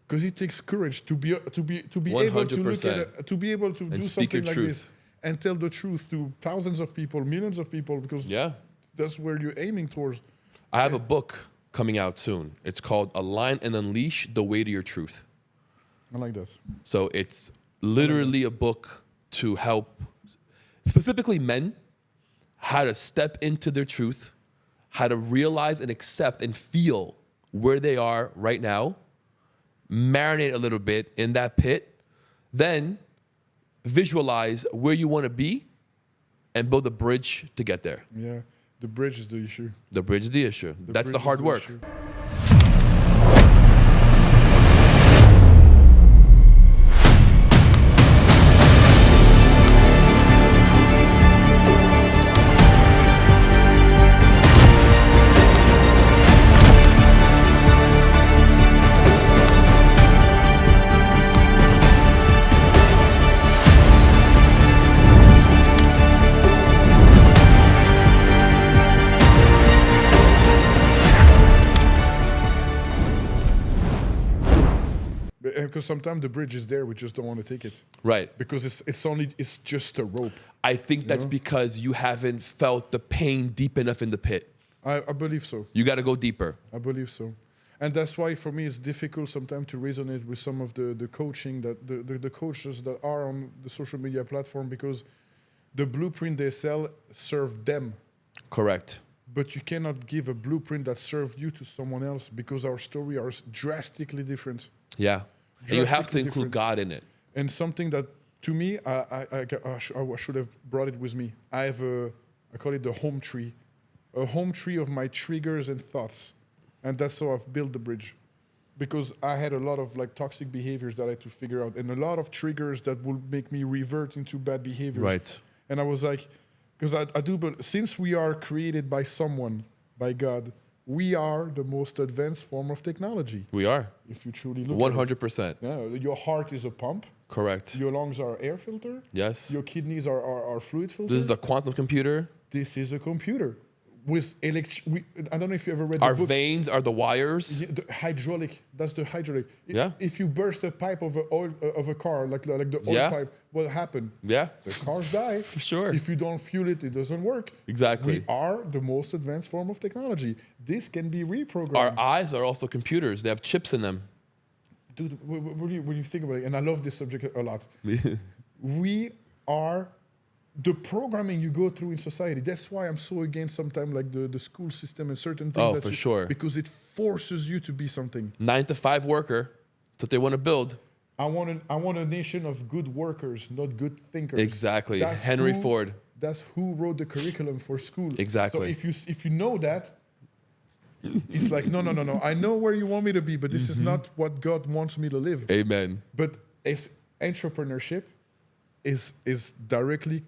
Because it takes courage to be able to look at to be able to do something like this and tell the truth to thousands of people, millions of people, because that's where you're aiming towards. I have a book coming out soon. It's called Align and Unleash the Way to Your Truth. I like that. So it's literally a book to help specifically men how to step into their truth, how to realize and accept and feel where they are right now, marinate a little bit in that pit, then visualize where you want to be and build a bridge to get there. Yeah, the bridge is the issue. The bridge is the issue. That's the hard work. Issue. because sometimes the bridge is there, we just don't want to take it Right. because it's just a rope. I think that's because you haven't felt the pain deep enough in the pit. I believe so. You got to go deeper. I believe so. And that's why for me it's difficult sometimes to resonate with some of the coaching that the coaches that are on the social media platform, because the blueprint they sell serve them. Correct. But you cannot give a blueprint that served you to someone else, because our story are drastically different. Yeah. And you have to Drastically include different. God in it. And something that, to me, I should have brought it with me. I call it the home tree. A home tree of my triggers and thoughts. And that's how I've built the bridge. Because I had a lot of like toxic behaviors that I had to figure out, and a lot of triggers that will make me revert into bad behaviors. Right. And I was like, because I do, but since we are created by someone, by God, we are the most advanced form of technology. We are. If you truly look at it. 100%. Yeah, your heart is a pump. Correct. Your lungs are air filter. Yes. Your kidneys are fluid filter. This is the quantum computer. This is a computer. With I don't know if you ever read the Our book. veins are the wires. Yeah, the hydraulic. That's the hydraulic. Yeah. If you burst a pipe of a car, like the oil Yeah. pipe, what happened? Yeah. The cars die. For sure. If you don't fuel it, it doesn't work. Exactly. We are the most advanced form of technology. This can be reprogrammed. Our eyes are also computers. They have chips in them. Dude, when you think about it, and I love this subject a lot, we are the programming you go through in society. That's why I'm so against sometimes like the school system and certain things. Oh, that for sure. Because it forces you to be something. 9-to-5 worker. That's what they want to build. I want a nation of good workers, not good thinkers. Exactly. Henry Ford. That's who wrote the curriculum for school. Exactly. So if you know that, it's like, no. I know where you want me to be, but this is not what God wants me to live. Amen. But as entrepreneurship is directly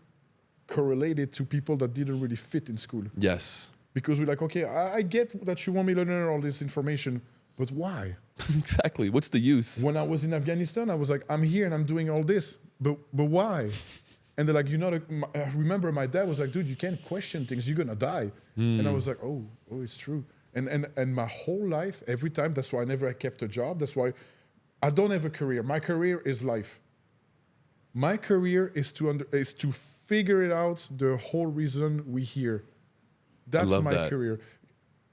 correlated to people that didn't really fit in school. Yes. Because we're like, okay, I get that you want me to learn all this information, but why? Exactly. What's the use? When I was in Afghanistan, I was like, I'm here and I'm doing all this, but why? And they're like, I remember my dad was like, dude, you can't question things, you're gonna die. And I was like, oh, it's true. And my whole life, every time, that's why I never kept a job. That's why I don't have a career. My career is life. My career is to figure it out, the whole reason we're here. That's my career.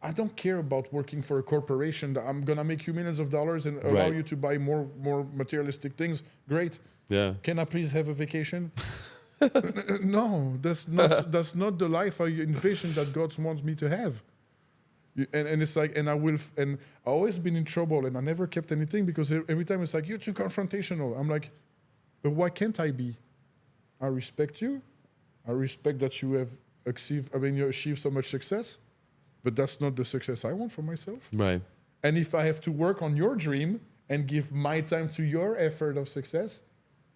I don't care about working for a corporation that I'm gonna make you millions of dollars and allow you to buy more materialistic things. Great. Yeah. Can I please have a vacation? No, that's not the life I envision that God wants me to have. And it's like, and I always been in trouble, and I never kept anything because every time it's like, you're too confrontational. I'm like, but why can't I be? I respect you. I respect that you have you achieved so much success, but that's not the success I want for myself. Right. And if I have to work on your dream and give my time to your effort of success,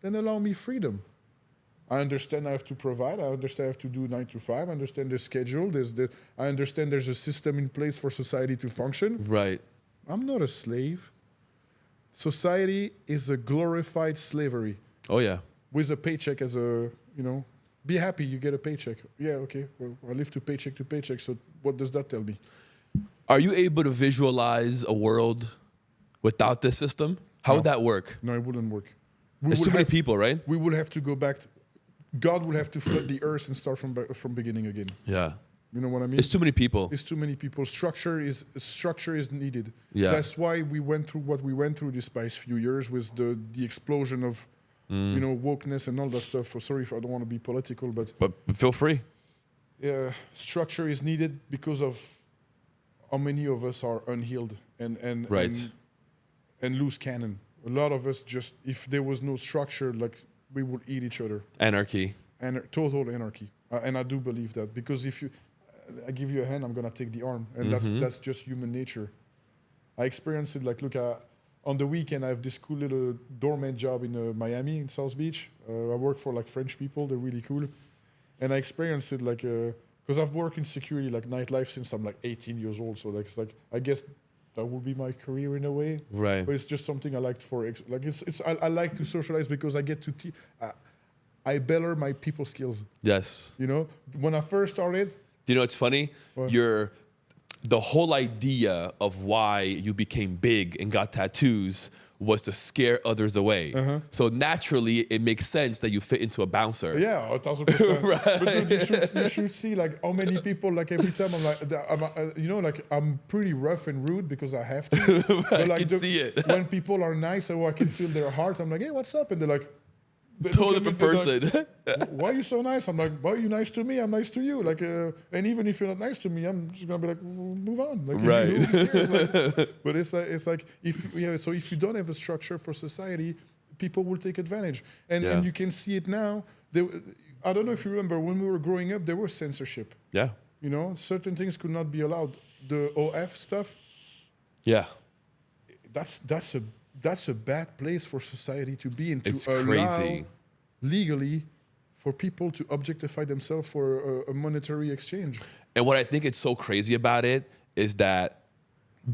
then allow me freedom. I understand I have to provide. I understand I have to do 9 to 5. I understand the schedule. I understand there's a system in place for society to function. Right. I'm not a slave. Society is a glorified slavery. Oh, yeah. With a paycheck as be happy you get a paycheck. Yeah, okay. Well, I live to paycheck, so what does that tell me? Are you able to visualize a world without this system? How would that work? No, it wouldn't work. There's too many people, right? We would have to go back. God would have to flood the earth and start from beginning again. Yeah. You know what I mean? It's too many people. It's too many people. Structure is needed. Yeah. That's why we went through what we went through these past few years with the explosion of wokeness and all that stuff. Sorry if I don't want to be political, but feel free. Structure is needed because of how many of us are unhealed and loose cannon. A lot of us just, if there was no structure, like we would eat each other. Anarchy. And total anarchy. And I do believe that, because if I give you a hand, I'm gonna take the arm, and that's just human nature. I experienced it. Like, look, on the weekend I have this cool little doorman job in Miami, in South Beach. I work for like French people. They're really cool, and I experienced it like because I've worked in security, like nightlife, since I'm like 18 years old. So like it's like, I guess that would be my career in a way. Right. But it's just something I liked for. I like to socialize because I get to I better my people skills. Yes. You know, when I first started. Do you know what's funny? What? the whole idea of why you became big and got tattoos was to scare others away. So naturally, it makes sense that you fit into a bouncer. Yeah, 1,000%. Right. But dude, you should see like how many people, like every time I'm like, you know, like I'm pretty rough and rude because I have to. But like I can see it. When people are nice or I can feel their heart, I'm like, hey, what's up? And they're like, Totally different person. Like, why are you so nice? I'm like, why are you nice to me? I'm nice to you. Like, and even if you're not nice to me, I'm just gonna be like, move on. Like, right. Who cares? Like, but it's like so if you don't have a structure for society, people will take advantage, and you can see it now. I don't know if you remember when we were growing up, there was censorship. Yeah. You know, certain things could not be allowed. The OF stuff. Yeah. That's a bad place for society to be in. It's allow crazy. Legally for people to objectify themselves for a monetary exchange. And what I think is so crazy about it is that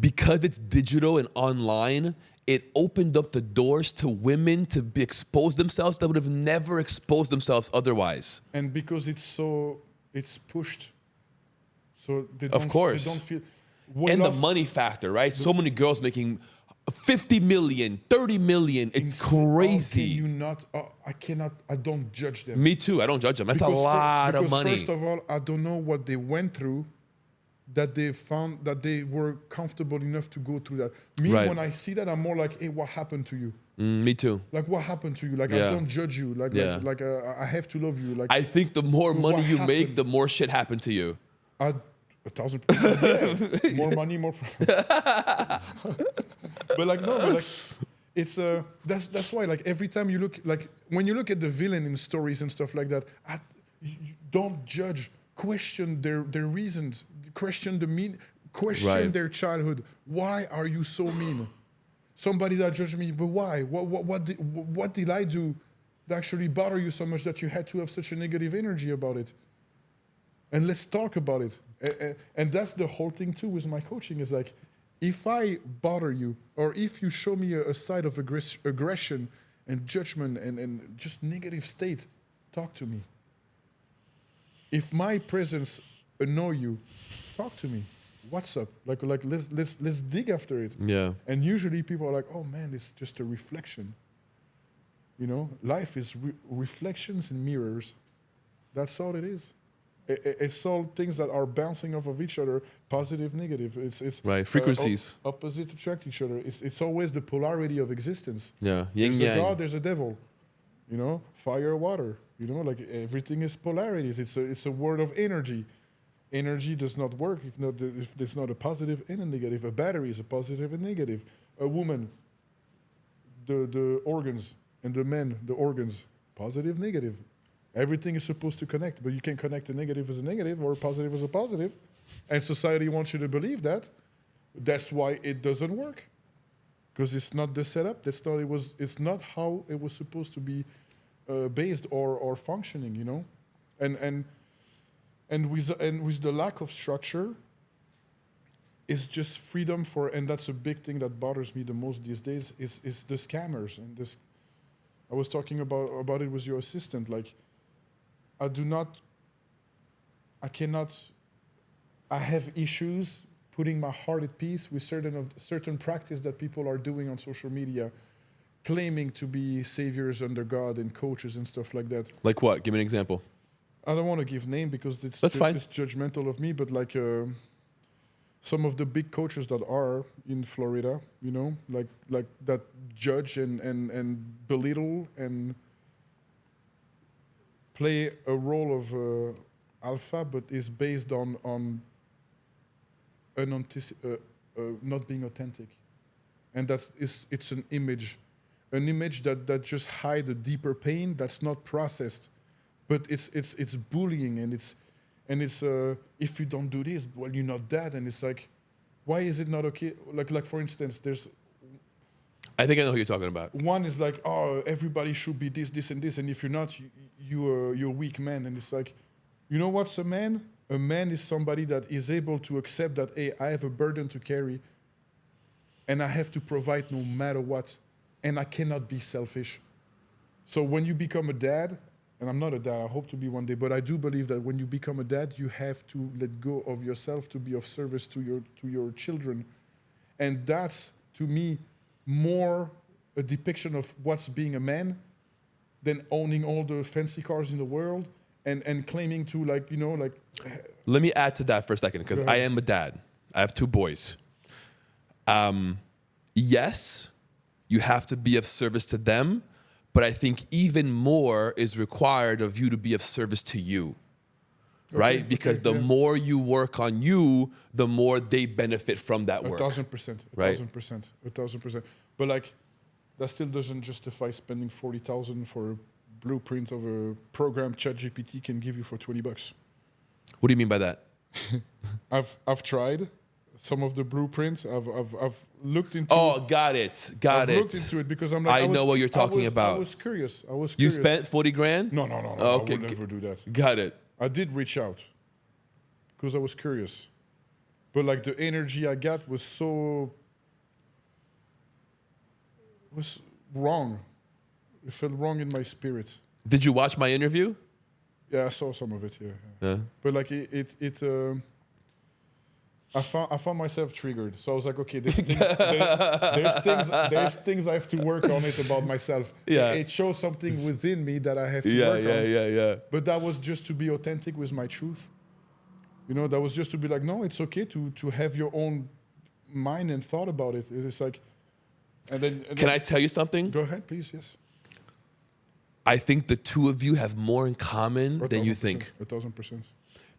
because it's digital and online, it opened up the doors to women to expose themselves that would have never exposed themselves otherwise. And because it's pushed. So they Of course. They don't feel. And the money factor, right? So many girls making 50 million, 30 million. It's crazy. Can you not? I don't judge them. Me too. I don't judge them. That's a lot of money. First of all, I don't know what they went through that they found that they were comfortable enough to go through that. Me, when I see that, I'm more like, hey, what happened to you? Me too. Like, what happened to you? Like, I don't judge you. Like, I have to love you. Like, I think the more money you make, the more shit happened to you. 1,000%. Yeah. More money, more problems. It's that's why, like, every time you look, like when you look at the villain in stories and stuff like that, you don't judge, question their reasons, question their childhood. Why are you so mean? Somebody that judged me, but why? What did I do that actually bother you so much that you had to have such a negative energy about it? And let's talk about it. And that's the whole thing too with my coaching is like, if I bother you, or if you show me a side of aggression and judgment and just negative state, talk to me. If my presence annoy you, talk to me. What's up? Like let's dig after it. Yeah. And usually people are like, oh man, it's just a reflection. You know, life is reflections and mirrors. That's all it is. It's all things that are bouncing off of each other, positive, negative. It's right, frequencies. Opposite attract each other. It's always the polarity of existence. Yeah, yin yang. There's a God, there's a devil. You know, fire, water. You know, like everything is polarities. It's a word of energy. Energy does not work if there's not a positive and a negative. A battery is a positive and negative. A woman, the organs, and the men, the organs, positive, negative. Everything is supposed to connect, but you can connect a negative as a negative or a positive as a positive. And society wants you to believe that. That's why it doesn't work. Because it's not the setup. It's not how it was supposed to be based or functioning, you know? And with the lack of structure, it's just freedom for, and that's a big thing that bothers me the most these days, is the scammers. And this, I was talking about it with your assistant, like, I have issues putting my heart at peace with certain practice that people are doing on social media, claiming to be saviors under God and coaches and stuff like that. Like what? Give me an example. I don't want to give name because it's judgmental of me, but like some of the big coaches that are in Florida, you know, like that judge and belittle and play a role of alpha, but is based on not being authentic, and it's an image that just hide a deeper pain that's not processed, but it's bullying and it's if you don't do this, well, you're not that, and it's like, why is it not okay? Like for instance, I think I know who you're talking about. One is like, oh, everybody should be this, and this, and if you're not, you're a weak man. And it's like, you know what's a man? A man is somebody that is able to accept that, hey, I have a burden to carry, and I have to provide no matter what, and I cannot be selfish. So when you become a dad, and I'm not a dad. I hope to be one day, but I do believe that when you become a dad, you have to let go of yourself to be of service to your children, and that's to me more a depiction of what's being a man than owning all the fancy cars in the world and claiming to like. Let me add to that for a second, because I am a dad. I have 2 boys. Yes, you have to be of service to them, but I think even more is required of you to be of service to you, right? Because the more you work on you, the more they benefit from that work. 1,000%. Right? 1,000%. But like, that still doesn't justify spending $40,000 for a blueprint of a program ChatGPT can give you for $20. What do you mean by that? I've tried some of the blueprints. I've looked into. Oh, got it. I've looked into it because I'm like. I know what you're talking about. I was curious. You spent 40 grand? No. Okay. I would never do that. Got it. I did reach out because I was curious, but like the energy I got was wrong. It felt wrong in my spirit. Did you watch my interview? Yeah, I saw some of it. Yeah. But like I found myself triggered. So I was like, okay, there's things I have to work on it about myself. Yeah. It shows something within me that I have to work on. Yeah. But that was just to be authentic with my truth. That was just to be like, no, it's okay to have your own mind and thought about it. It's like, and then Can I tell you something? Go ahead, please. Yes. I think the 2 of you have more in common than you think. 1,000%.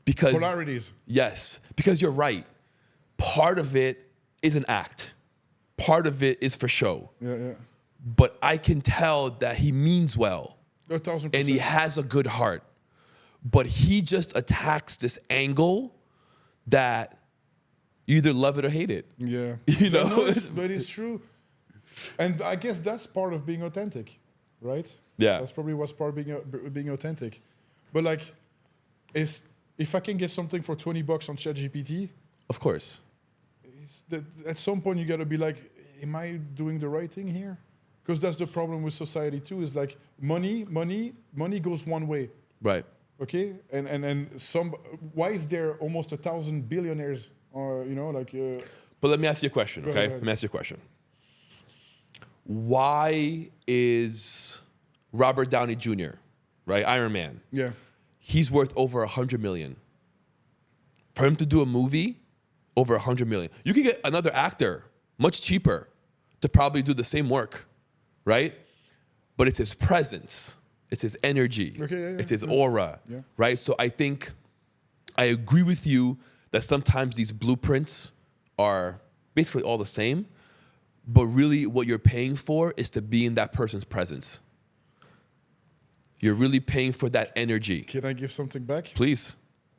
Because polarities. Yes, because you're right. Part of it is an act. Part of it is for show. Yeah. But I can tell that he means well. 1,000%. And he has a good heart. But he just attacks this angle that you either love it or hate it. Yeah. But it's true. And I guess that's part of being authentic, right? Yeah. That's probably what's part of being authentic. But like, if I can get something for $20 on ChatGPT, of course. At some point you got to be like, am I doing the right thing here? Because that's the problem with society too. Is like money goes one way. Right. Okay. And why is there almost 1,000 billionaires? But let me ask you a question. Go Okay. ahead. Let me ask you a question. Why is Robert Downey Jr., right, Iron Man? Yeah. He's worth over 100 million. For him to do a movie, over 100 million. You can get another actor much cheaper to probably do the same work, right? But it's his presence, it's his energy, it's his aura, right? So I think I agree with you that sometimes these blueprints are basically all the same, but really what you're paying for is to be in that person's presence. You're really paying for that energy. Can I give something back? Please.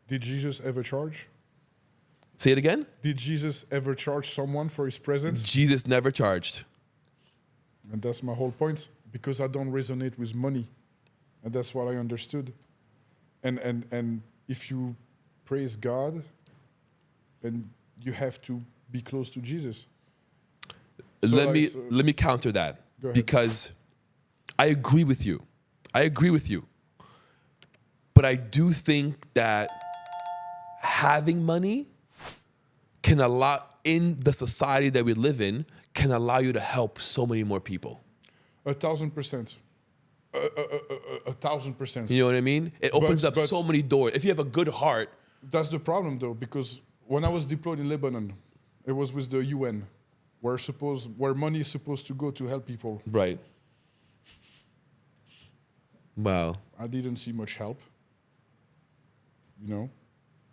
Did Jesus ever charge? Say it again? Did Jesus ever charge someone for his presence? Jesus never charged. And that's my whole point, because I don't resonate with money. And that's what I understood. And if you praise God, then you have to be close to Jesus. Let me counter that. Go ahead. Because I agree with you. But I do think that having money can allow, in the society that we live in, can allow you to help so many more people. 1,000%. 1,000%. You know what I mean? It opens up so many doors. If you have a good heart. That's the problem, though, because when I was deployed in Lebanon, it was with the UN, where money is supposed to go to help people. Right. Wow. I didn't see much help.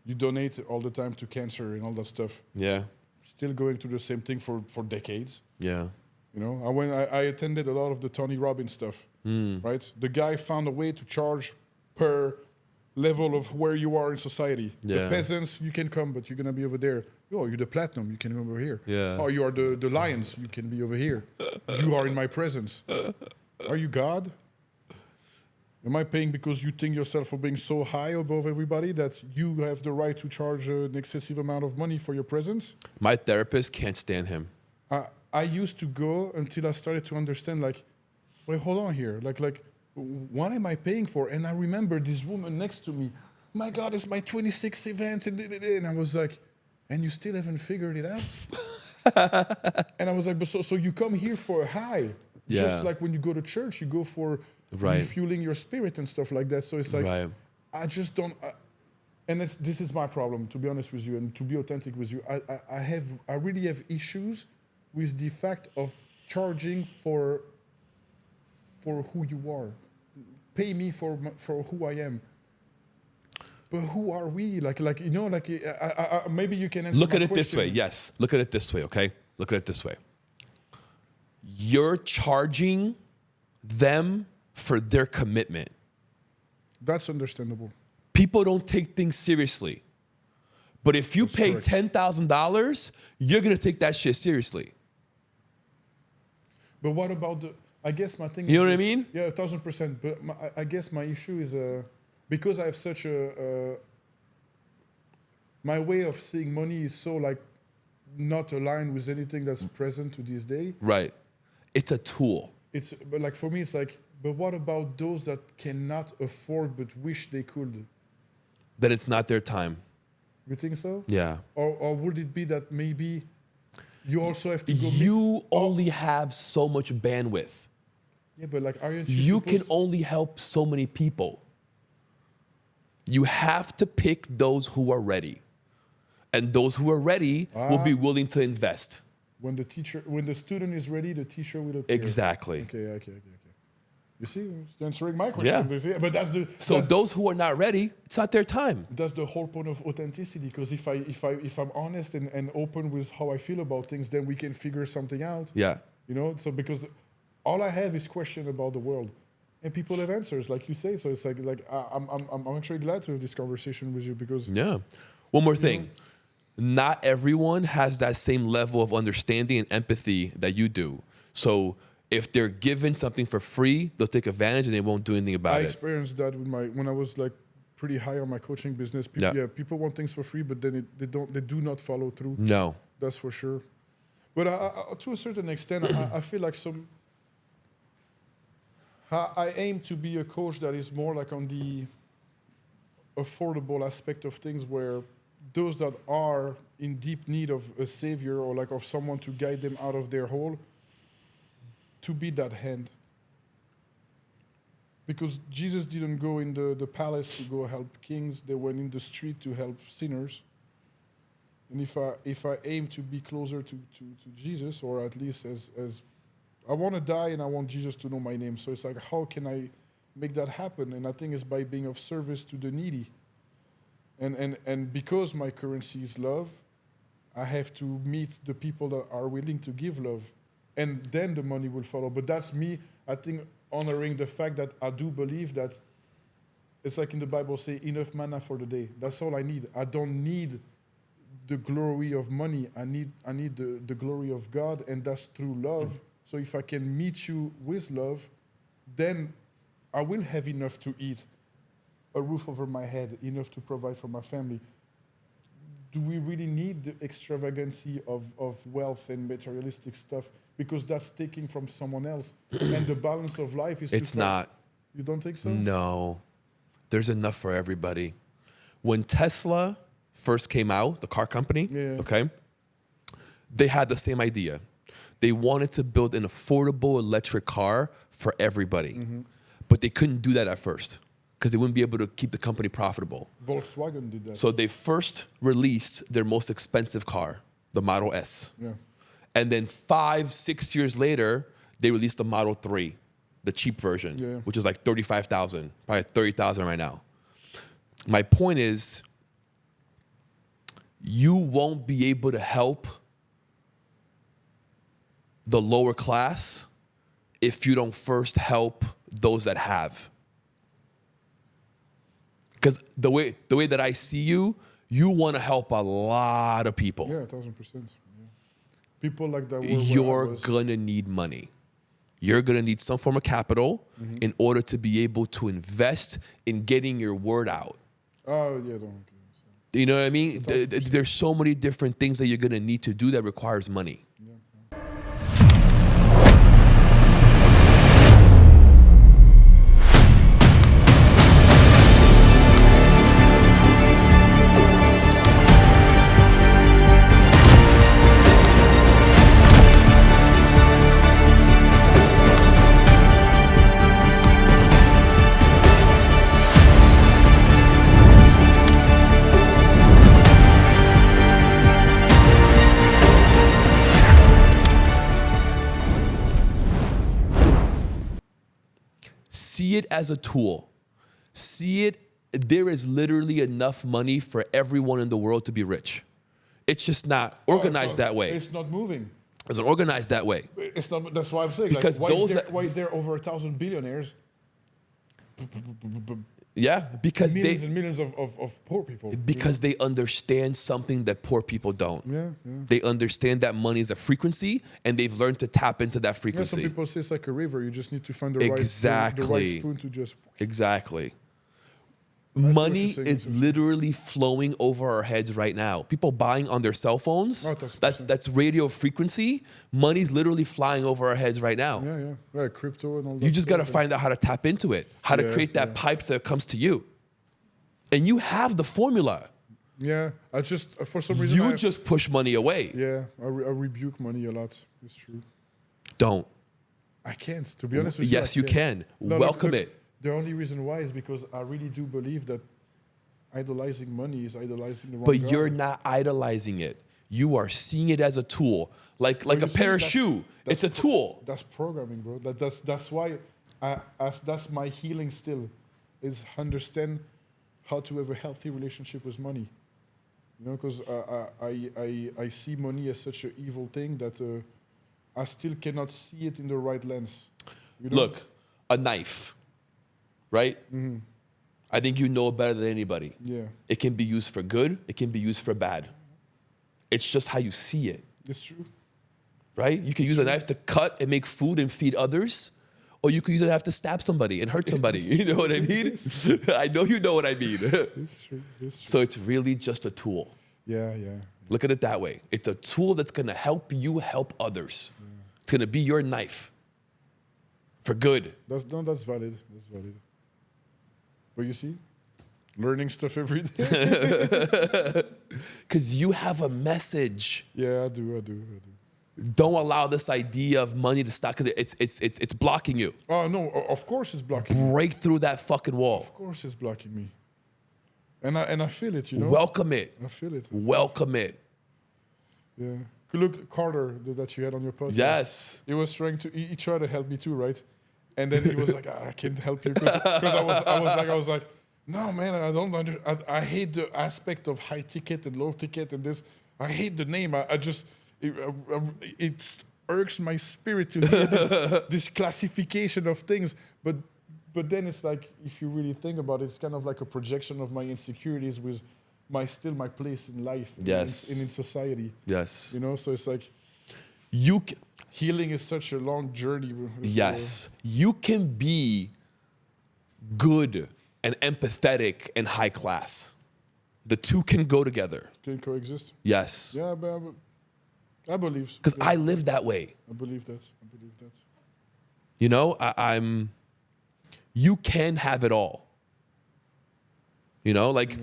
You donate all the time to cancer and all that stuff. Yeah. Still going through the same thing for decades. Yeah. I attended a lot of the Tony Robbins stuff, right? The guy found a way to charge per level of where you are in society. Yeah. The peasants, you can come, but you're going to be over there. Oh, you're the platinum, you can come over here. Yeah. Oh, you are the lions, you can be over here. You are in my presence. Are you God? Am I paying because you think yourself for being so high above everybody that you have the right to charge an excessive amount of money for your presence? My therapist can't stand him. I used to go until I started to understand, like, wait, hold on here. Like what am I paying for? And I remember this woman next to me. My God, it's my 26th event. And I was like, and you still haven't figured it out? And I was like, but so you come here for a high. Yeah. Just like when you go to church, you go for refueling your spirit and stuff like that. So it's like, I just don't... and this is my problem, to be honest with you, and to be authentic with you. I really have issues with the fact of charging for who you are. Pay me for who I am. But who are we? Maybe you can answer Look my at it question. this way. Yes. Look at it this way, okay? Look at it this way. You're charging them for their commitment. That's understandable. People don't take things seriously. But if you pay $10,000, you're going to take that shit seriously. But what about I guess my thing is... You know what I mean? Yeah, 1,000%. But I guess my issue is... because I have such my way of seeing money is so not aligned with anything that's present to this day. Right. It's a tool. But for me, it's but what about those that cannot afford but wish they could? Then it's not their time. You think so? Yeah. Or would it be that maybe you also have to go... You only have so much bandwidth. Yeah, but aren't you You can only help so many people. You have to pick those who are ready. And those who are ready will be willing to invest. When the student is ready, the teacher will appear. Exactly. Okay. You see, it's answering my question. Yeah. But those who are not ready, it's not their time. That's the whole point of authenticity. Because if I'm honest and open with how I feel about things, then we can figure something out. Yeah. So because all I have is question about the world. And people have answers, like you say. So it's I'm actually glad to have this conversation with you because... Yeah. One more thing. Not everyone has that same level of understanding and empathy that you do. So if they're given something for free, they'll take advantage and they won't do anything about it. I experienced that with when I was pretty high on my coaching business. People want things for free, but then they do not follow through. No. That's for sure. But to a certain extent, I feel like I aim to be a coach that is more on the affordable aspect of things, where those that are in deep need of a savior or of someone to guide them out of their hole, to be that hand. Because Jesus didn't go in the palace to go help kings. They went in the street to help sinners. And if I aim to be closer to Jesus, or at least as I want to die and I want Jesus to know my name. So it's how can I make that happen? And I think it's by being of service to the needy. And because my currency is love, I have to meet the people that are willing to give love. And then the money will follow. But that's me, I think, honoring the fact that I do believe that it's in the Bible say, enough manna for the day. That's all I need. I don't need the glory of money. I need the glory of God, and that's through love. So if I can meet you with love, then I will have enough to eat, a roof over my head, enough to provide for my family. Do we really need the extravagancy of wealth and materialistic stuff? Because that's taking from someone else. And the balance of life is... It's not. You don't think so? No. There's enough for everybody. When Tesla first came out, the car company, okay, they had the same idea. They wanted to build an affordable electric car for everybody. Mm-hmm. But they couldn't do that at first because they wouldn't be able to keep the company profitable. Volkswagen did that. So they first released their most expensive car, the Model S. Yeah. And then 5-6 years later, they released the Model 3, the cheap version, which is like $35,000, probably $30,000 right now. My point is, you won't be able to help the lower class if you don't first help those that have. Because the way that I see you, you want to help a lot of people. Yeah, 1,000%. Yeah. People like that. You're gonna need money. You're gonna need some form of capital in order to be able to invest in getting your word out. Oh yeah, don't. You know what I mean? There's so many different things that you're gonna need to do that requires money. see it as a tool. See it, there is literally enough money for everyone in the world to be rich. It's just not organized that way. It's not moving. It's not organized that way. It's not. That's why I'm saying. Because like, why those is there over 1,000 billionaires? Yeah, because millions and millions of poor people. Because they understand something that poor people don't. Yeah. They understand that money is a frequency, and they've learned to tap into that Yeah, frequency. some people say it's like a river. You just need to find the right spoon to just. Exactly. what Money you're saying. is literally flowing over our heads right now. People buying on their cell phones. Oh, That's radio frequency. Money's literally flying over our heads right now. Yeah, crypto and all that. You just got to stuff. find out how to tap into it, how to create that pipe that comes to you. And you have the formula. Yeah, I just for some reason You just push money away. Yeah, I rebuke money a lot. It's true. Don't. I can't. To be honest with Yes, you, you can. No, Welcome look, it. The only reason why is because I really do believe that idolizing money is idolizing the wrong But God. you're not idolizing it. You are seeing it as a tool, like Well, a you see, pair of that's- shoe. It's a tool. That's programming, bro. That's why that's my healing still is understand how to have a healthy relationship with money. You know, because I see money as such an evil thing that I still cannot see it in the right lens. You know? Look, a knife, right? Mm-hmm. I think you know it better than anybody. Yeah, It can be used for good. It can be used for bad. It's just how you see it, it's true. right? You can use a knife to cut and make food and feed others, or you can use a knife to stab somebody and hurt somebody. You know what I mean? I know you know what I mean. It's true. It's true. So it's really just a tool. Yeah. Look at it that way. It's a tool that's gonna help you help others. It's gonna be your knife for good. That's valid. That's valid. But you see, learning stuff every day. Because you have a message. Yeah, I do. Don't allow this idea of money to stop, because it's blocking you. Oh no, of course it's blocking me. Break through that fucking wall. Of course it's blocking me. And I feel it, you know. Welcome it. I feel it. Welcome it. Yeah. Look, Carter, that you had on your podcast. Yes. He was trying to. He tried to help me too, right? And then he was like, I can't help you because I was like, no man, I don't I hate the aspect of high ticket and low ticket and this. I hate the name. I just it irks my spirit to hear this classification of things. But then it's like, if you really think about it, it's kind of like a projection of my insecurities with my place in life and in society. Yes. You know, so it's like You. healing is such a long journey. Bro. Yes. You can be good and empathetic and high class. The two can go together. Can coexist. Yes. Yeah, but I believe. So. Because Yeah, I live that way. I believe that. You know, I'm. You can have it all. You know, like,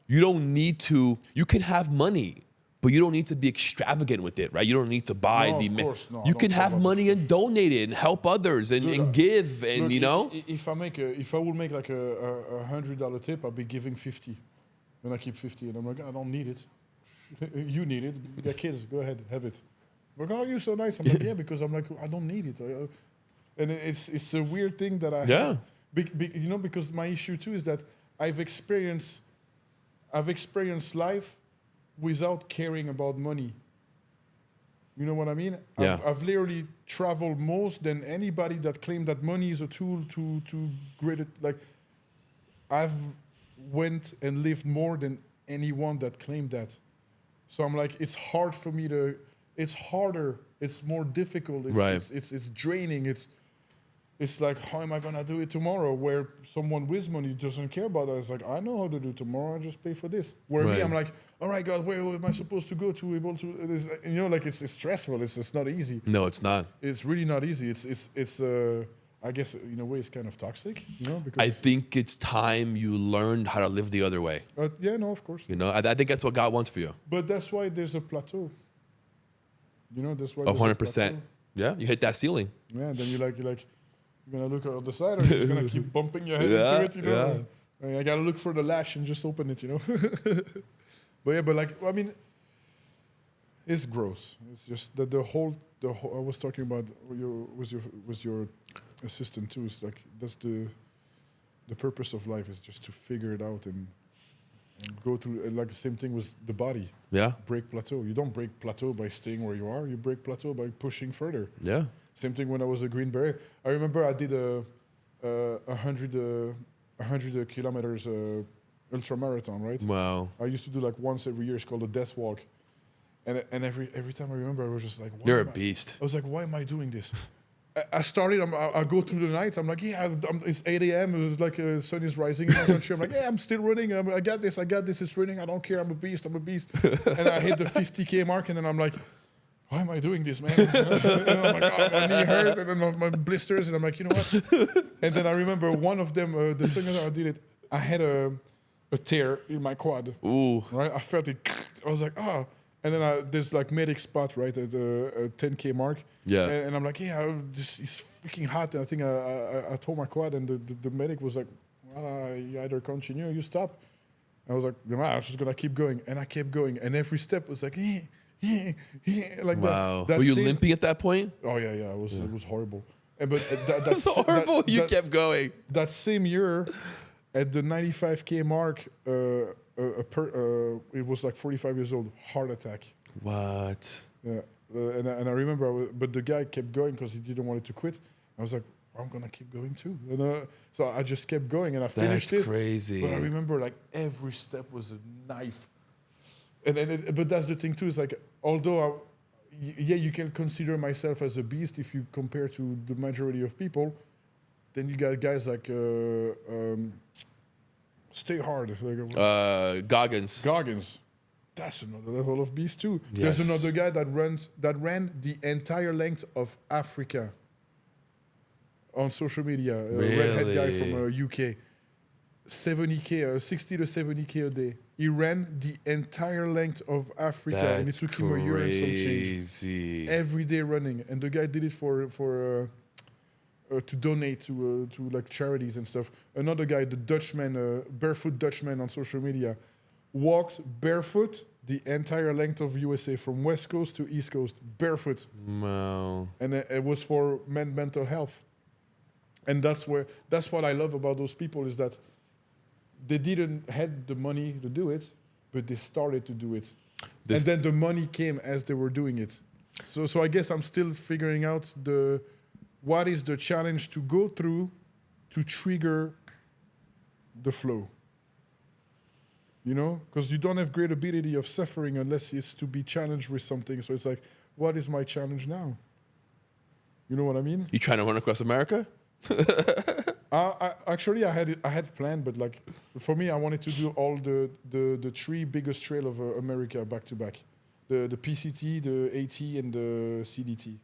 you don't need to. You can have money, but you don't need to be extravagant with it, right? You don't need to buy No, the. of course, no, I You don't can care have about money and donate it and help others and give and Look, you know. if I will make like a $100 tip, I'll be giving 50, and I keep 50, and I'm like, I don't need it. You need it. You got kids. Go ahead, have it. Like, oh, you're so nice. I'm like, yeah, because I'm like, I don't need it. And it's a weird thing that I have. You know, because my issue too is that I've experienced life without caring about money. You know what I mean? Yeah. I've literally traveled most than anybody that claimed that money is a tool to great it. Like, I've went and lived more than anyone that claimed that. So I'm like, it's hard for me to. It's harder. It's more difficult. It's draining. It's like, how am I gonna do it tomorrow? Where someone with money doesn't care about that. It's like, I know how to do it tomorrow. I just pay for this. Where me, I'm like, all right, God, where am I supposed to go to able to? You know, like it's stressful. It's not easy. No, it's not. It's really not easy. It's I guess in a way it's kind of toxic. You know, because I think it's time you learned how to live the other way. yeah, no, of course. You know, I think that's what God wants for you. But that's why there's a plateau. You know, that's why. there's a 100%. plateau. Yeah, you hit that ceiling. Yeah, then you're gonna look at the side, or you're just gonna keep bumping your head into it, you know. I gotta look for the lash and just open it, you know. but like, I mean, it's gross. It's just that the whole I was talking about was your assistant too. It's like that's the purpose of life is just to figure it out and go through. Like the same thing with the body. Yeah. Break plateau. You don't break plateau by staying where you are. You break plateau by pushing further. Yeah. Same thing when I was a Green Beret. I remember I did a 100 kilometers ultra marathon, right? Wow. I used to do like once every year. It's called the Death Walk. And every time I remember, I was just like, why You're a am I- beast. I was like, why am I doing this? I started, I go through the night. I'm like, yeah, it's 8 a.m. It was like sun is rising in my country. I'm like, yeah, I'm still running. I got this. It's raining. I don't care. I'm a beast. And I hit the 50K mark. And then I'm like, why am I doing this, man? And I'm like, oh, my knee hurt. And then my blisters. And I'm like, you know what? And then I remember one of them, the second time I did it, I had a tear in my quad. Ooh. Right? I felt it. I was like, oh. And then there's like medic spot right at the 10K mark. Yeah. And I'm like, yeah, this is freaking hot. And I think I tore my quad, and the medic was like, well, you either continue or you stop. I was like, nah, I'm just gonna keep going, and I kept going, and every step was like, like Wow. that. Were you limping at that point? Oh yeah, it was horrible. But That's horrible. You kept going. That same year, at the 95K mark, it was like 45 years old, heart attack. What? Yeah, and I remember, but the guy kept going because he didn't want it to quit. I was like, I'm gonna keep going too. And so I just kept going, and I finished That's it. crazy. But I remember like every step was a knife. But that's the thing too. Is like, although you can consider myself as a beast if you compare to the majority of people. Then you got guys like Stay Hard, like, Goggins. That's another level of beast too. Yes. There's another guy that ran the entire length of Africa on social media. A redhead guy from UK. 70K, 60 to 70K a day. He ran the entire length of Africa, and it took him a year and some change. Every day running, and the guy did it for to donate to like charities and stuff. Another guy, the Dutchman, barefoot Dutchman on social media, walked barefoot the entire length of USA from West Coast to East Coast, barefoot. Wow. And it was for mental health. And that's what I love about those people is that they didn't had the money to do it, but they started to do it. And then the money came as they were doing it. So I guess I'm still figuring out what is the challenge to go through to trigger the flow. You know, because you don't have great ability of suffering unless it's to be challenged with something. So it's like, what is my challenge now? You know what I mean? You trying to run across America? Actually, I had planned, but like for me, I wanted to do all the three biggest trail of America back to back: the PCT, the AT, and the CDT.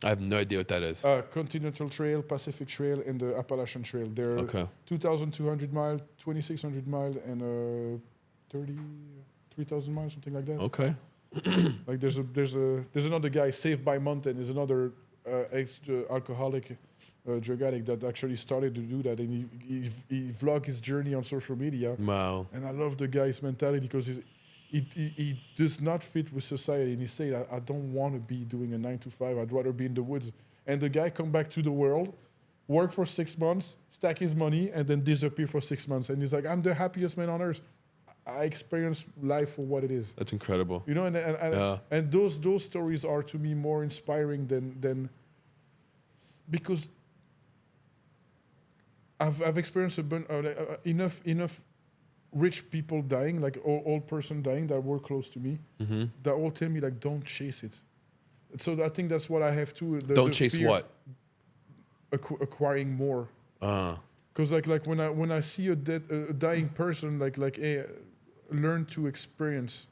I have no idea what that is. Continental Trail, Pacific Trail, and the Appalachian Trail. They're Okay. 2,200 mile, 2,600 mile, and 3,000 miles, something like that. Okay. Like there's another guy, Saved by Mountain, is another ex-alcoholic drug addict that actually started to do that, and he vlogged his journey on social media. Wow. And I love the guy's mentality because he does not fit with society, and he said, I don't want to be doing a 9 to 5. I'd rather be in the woods. And the guy come back to the world, work for 6 months, stack his money, and then disappear for 6 months. And he's like, I'm the happiest man on earth. I experience life for what it is. That's incredible. You know, and those stories are to me more inspiring than because I've experienced enough rich people dying, like old person dying that were close to me, that all tell me like, don't chase it. So I think that's what I have to. Don't chase what? Acquiring more. Because like when I see a dying person, like hey, learn to experience.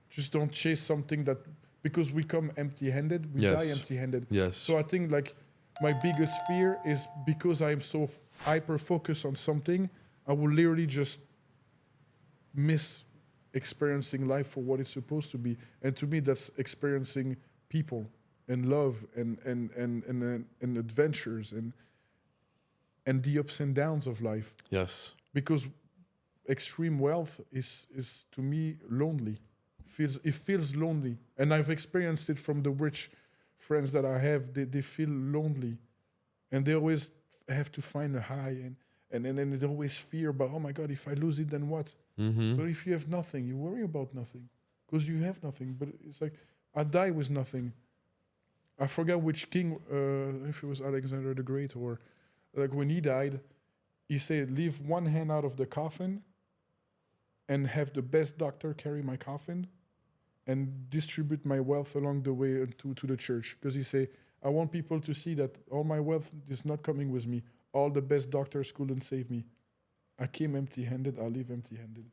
Just don't chase something that, because we come empty-handed, we die empty-handed. Yes. So I think like my biggest fear is because I am so hyper-focused on something, I will literally just miss experiencing life for what it's supposed to be. And to me, that's experiencing people and love and adventures and the ups and downs of life. Yes. Because extreme wealth is to me lonely. It feels lonely, and I've experienced it from the rich friends that I have. They feel lonely, and they always have to find a high, and then they always fear about, oh my God, if I lose it, then what? But if you have nothing, you worry about nothing because you have nothing. But it's like, I die with nothing. I forget which king, if it was Alexander the Great, or like when he died, he said, leave one hand out of the coffin and have the best doctor carry my coffin and distribute my wealth along the way to the church. Because he said, I want people to see that all my wealth is not coming with me. All the best doctors couldn't save me. I came empty-handed, I leave empty-handed.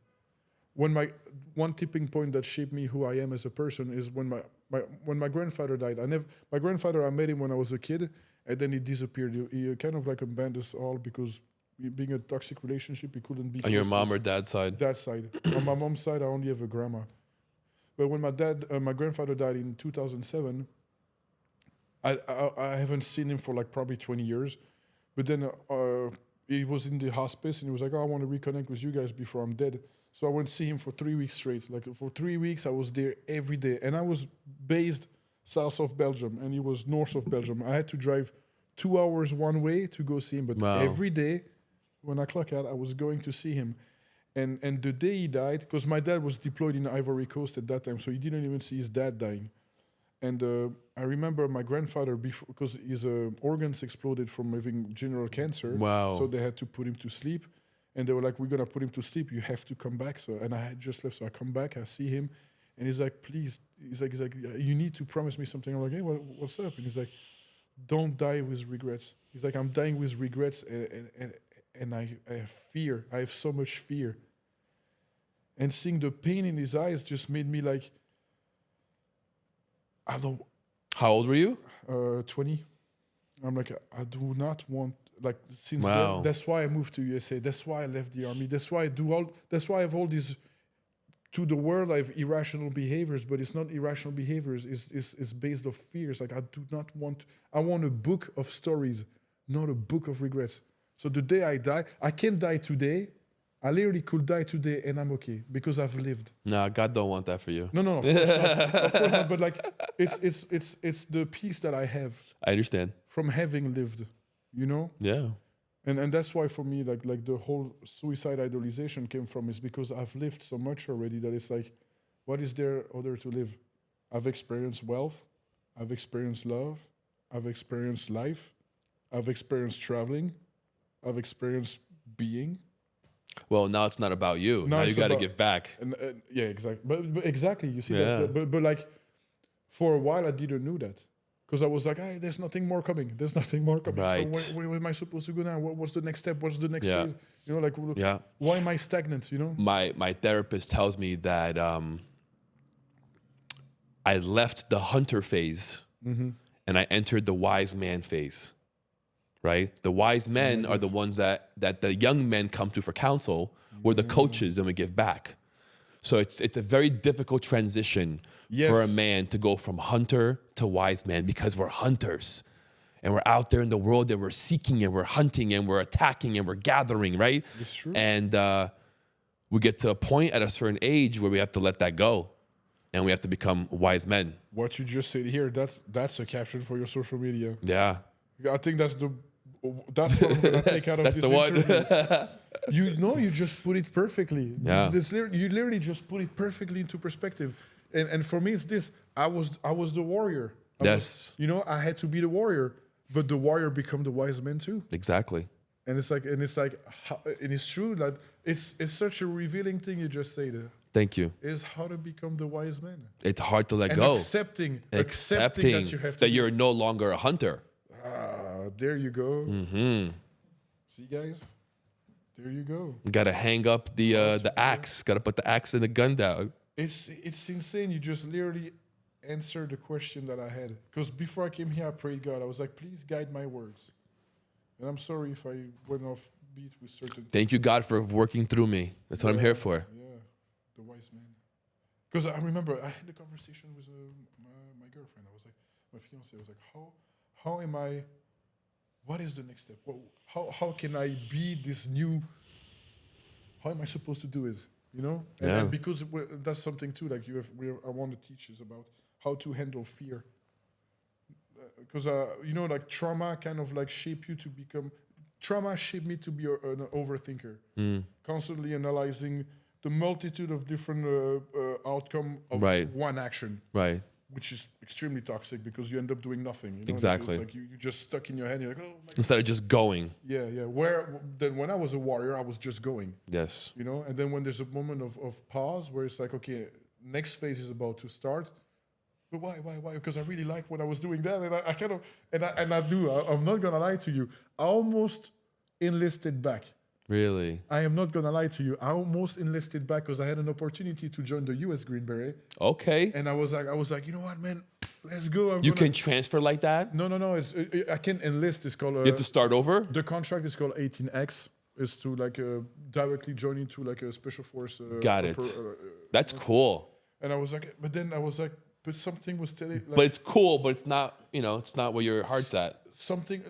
One tipping point that shaped me who I am as a person is when my grandfather died. My grandfather, I met him when I was a kid, and then he disappeared. He kind of like abandoned us all because being a toxic relationship, he couldn't be. On your mom or dad's side? Dad's side. On my mom's side, I only have a grandma. But when my grandfather died in 2007, I haven't seen him for like probably 20 years. But then he was in the hospice, and he was like, oh, I want to reconnect with you guys before I'm dead. So I went to see him for 3 weeks straight. Like for 3 weeks, I was there every day. And I was based south of Belgium, and he was north of Belgium. I had to drive 2 hours one way to go see him. But every day, when I clock out, I was going to see him. And the day he died, because my dad was deployed in Ivory Coast at that time, so he didn't even see his dad dying. And I remember my grandfather, because his organs exploded from having general cancer. Wow. So they had to put him to sleep. And they were like, we're going to put him to sleep. You have to come back. And I had just left. So I come back, I see him. And he's like, please. He's like, you need to promise me something. I'm like, hey, what's up? And he's like, don't die with regrets. He's like, I'm dying with regrets. And I have fear. I have so much fear. And seeing the pain in his eyes just made me like, I don't. How old were you? 20. I'm like, I do not want, like, since Wow. then, that's why I moved to USA. That's why I left the army. That's why I have all these, to the world, I have irrational behaviors, but it's not irrational behaviors. It's based off fears. Like, I do not want, I want a book of stories, not a book of regrets. So the day I die, I can't die today. I literally could die today and I'm okay because I've lived. No, God don't want that for you. No, of course not. Of course not. But like, it's the peace that I have I understand. from having lived, you know? Yeah. And that's why for me, like the whole suicide idolization came from is because I've lived so much already that it's like, what is there other to live? I've experienced wealth. I've experienced love. I've experienced life. I've experienced traveling. I've experienced being. Well, now it's not about you. Now you got to give back. And yeah, exactly. But exactly, you see, Yeah. but like for a while I didn't know that because I was like, hey, there's nothing more coming. There's nothing more coming. Right. So where am I supposed to go now? What's the next step? What's the next Yeah. phase? You know, like, Yeah. why am I stagnant? You know? My therapist tells me that I left the hunter phase and I entered the wise man phase. Right? The wise men are the ones that the young men come to for counsel. We're the coaches and we give back. So it's a very difficult transition for a man to go from hunter to wise man because we're hunters. And we're out there in the world and we're seeking and we're hunting and we're attacking and we're gathering, right? It's true. And we get to a point at a certain age where we have to let that go. And we have to become wise men. What you just said here, that's a caption for your social media. Yeah. I think that's what I'm gonna take out of That's this the one. interview. You just put it perfectly. Yeah. You literally just put it perfectly into perspective. And for me, it's this. I was the warrior. Yes. I had to be the warrior, but the warrior become the wise man too. Exactly. And it's true that it's such a revealing thing you just said. Thank you. Is how to become the wise man. It's hard to let And go. accepting that you have to. that you're no longer a hunter. There you go. Mm-hmm. See, guys, there you go. You gotta hang up the axe. Gotta put the axe and the gun down. It's insane. You just literally answered the question that I had. Because before I came here, I prayed God. I was like, please guide my words. And I'm sorry if I went off beat with certain. Thank you, God, for working through me. That's what I'm here for. Yeah, the wise man. Because I remember I had the conversation with my girlfriend. I was like, my fiance was like, how am I? What is the next step? How can I be this new? How am I supposed to do it? And because that's something too. Like I want to teach is about how to handle fear. because you know, like trauma kind of like shape you to become. Trauma shaped me to be an overthinker, constantly analyzing the multitude of different outcome of one action, Right. which is extremely toxic because you end up doing nothing. You know? Exactly. It's like you're just stuck in your head. You're like, oh my God. Instead of just going. Yeah. Then when I was a warrior, I was just going. Yes. You know, and then when there's a moment of pause where it's like, okay, next phase is about to start. But why? Because I really like when I was doing that, and I kind of, and I do. I'm not gonna lie to you. I almost enlisted back. Really? I am not gonna lie to you. I almost enlisted back because I had an opportunity to join the U.S. Green Beret. Okay. And I was like, you know what, man, let's go. You can transfer like that? No. I can enlist. It's called. You have to start over? The contract is called 18X. Is to like directly join into like a special force. Got it. That's cool. And I was like, but something was telling. Like, But it's cool, but it's not. It's not where your heart's at. Something.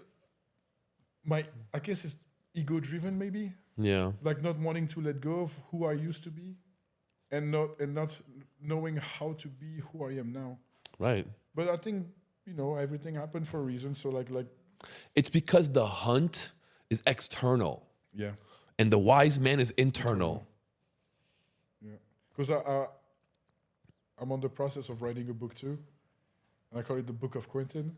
I guess it's ego-driven, maybe. Yeah. Like not wanting to let go of who I used to be, and not knowing how to be who I am now. Right. But I think everything happened for a reason. So like. It's because the hunt is external. Yeah. And the wise man is internal. Yeah. Because I'm on the process of writing a book too. And I call it the Book of Quentin.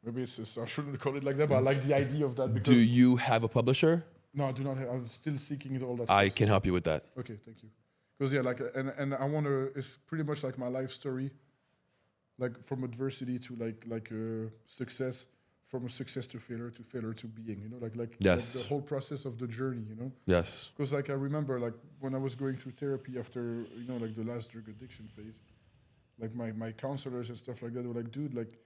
Maybe I shouldn't call it like that, but I like the idea of that. Because Do you have a publisher? No, I do not. I'm still seeking it all that. I stuff. can help you with that. Okay, thank you. Because and I want to. It's pretty much like my life story, like from adversity to like success, from a success to failure to being. Yes. Like the whole process of the journey. Yes. Because like I remember like when I was going through therapy after like the last drug addiction phase, like my counselors and stuff like that were like, dude, like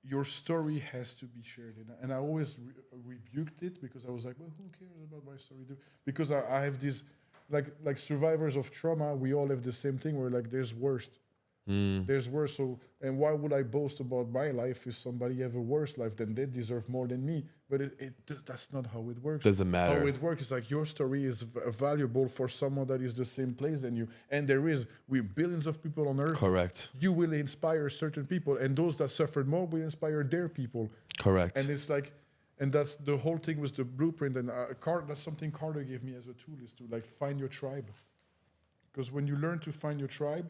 your story has to be shared. And I always rebuked it because I was like, well, who cares about my story? Because I have these, like survivors of trauma, we all have the same thing where like there's worst. There's worse. So, and why would I boast about my life if somebody have a worse life? Then they deserve more than me. But that's not how it works. Doesn't matter. How it works is like your story is valuable for someone that is the same place than you. And we're billions of people on earth. Correct. You will inspire certain people, and those that suffered more will inspire their people. Correct. And it's like, and that's the whole thing with the blueprint. And that's something Carter gave me as a tool, is to like find your tribe. Because when you learn to find your tribe,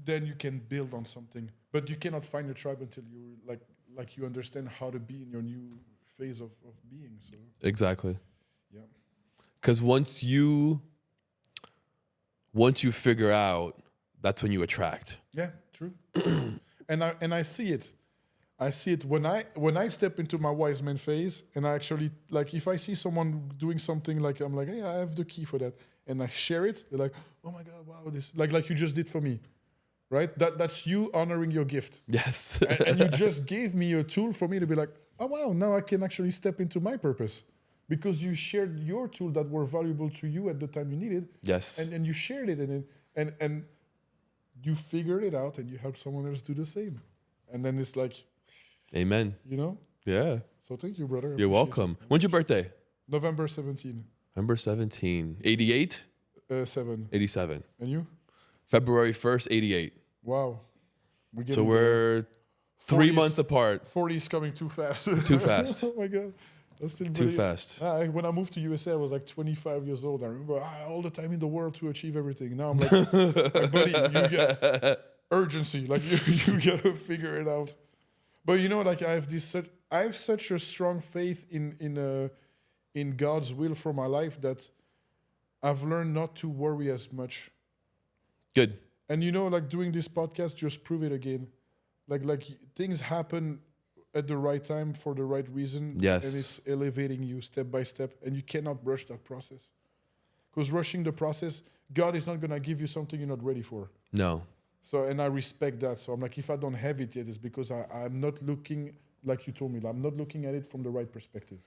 then you can build on something. But you cannot find your tribe until you like you understand how to be in your new phase of being. So exactly. Yeah. Because once you figure out, that's when you attract. Yeah, true. and I see it. I see it when I step into my wise man phase, and I actually like if I see someone doing something, like I'm like, hey, I have the key for that, and I share it. They're like, oh my God, wow, this like you just did for me. Right? That's you honoring your gift. Yes. and you just gave me a tool for me to be like, oh, wow, now I can actually step into my purpose. Because you shared your tool that were valuable to you at the time you needed. Yes. And you shared it and you figured it out and you helped someone else do the same. And then it's like, amen. Yeah. So thank you, brother. You're welcome. When's your birthday? November 17. November 17. 88? 7. 87. And you? February 1st, 88. Wow. So we're 3 months apart. 40 is coming too fast. Too fast. Oh my God. That's still too fast. When I moved to USA, I was like 25 years old. I remember all the time in the world to achieve everything. Now I'm like, buddy, you get urgency. Like you gotta figure it out. But like I have such a strong faith in God's will for my life that I've learned not to worry as much. Good. And like doing this podcast just prove it again. Like things happen at the right time for the right reason. Yes. And it's elevating you step by step, and you cannot rush that process. Because rushing the process, God is not gonna give you something you're not ready for. No. So, and I respect that. So I'm like, if I don't have it yet, it's because I'm not looking, like you told me, I'm not looking at it from the right perspective.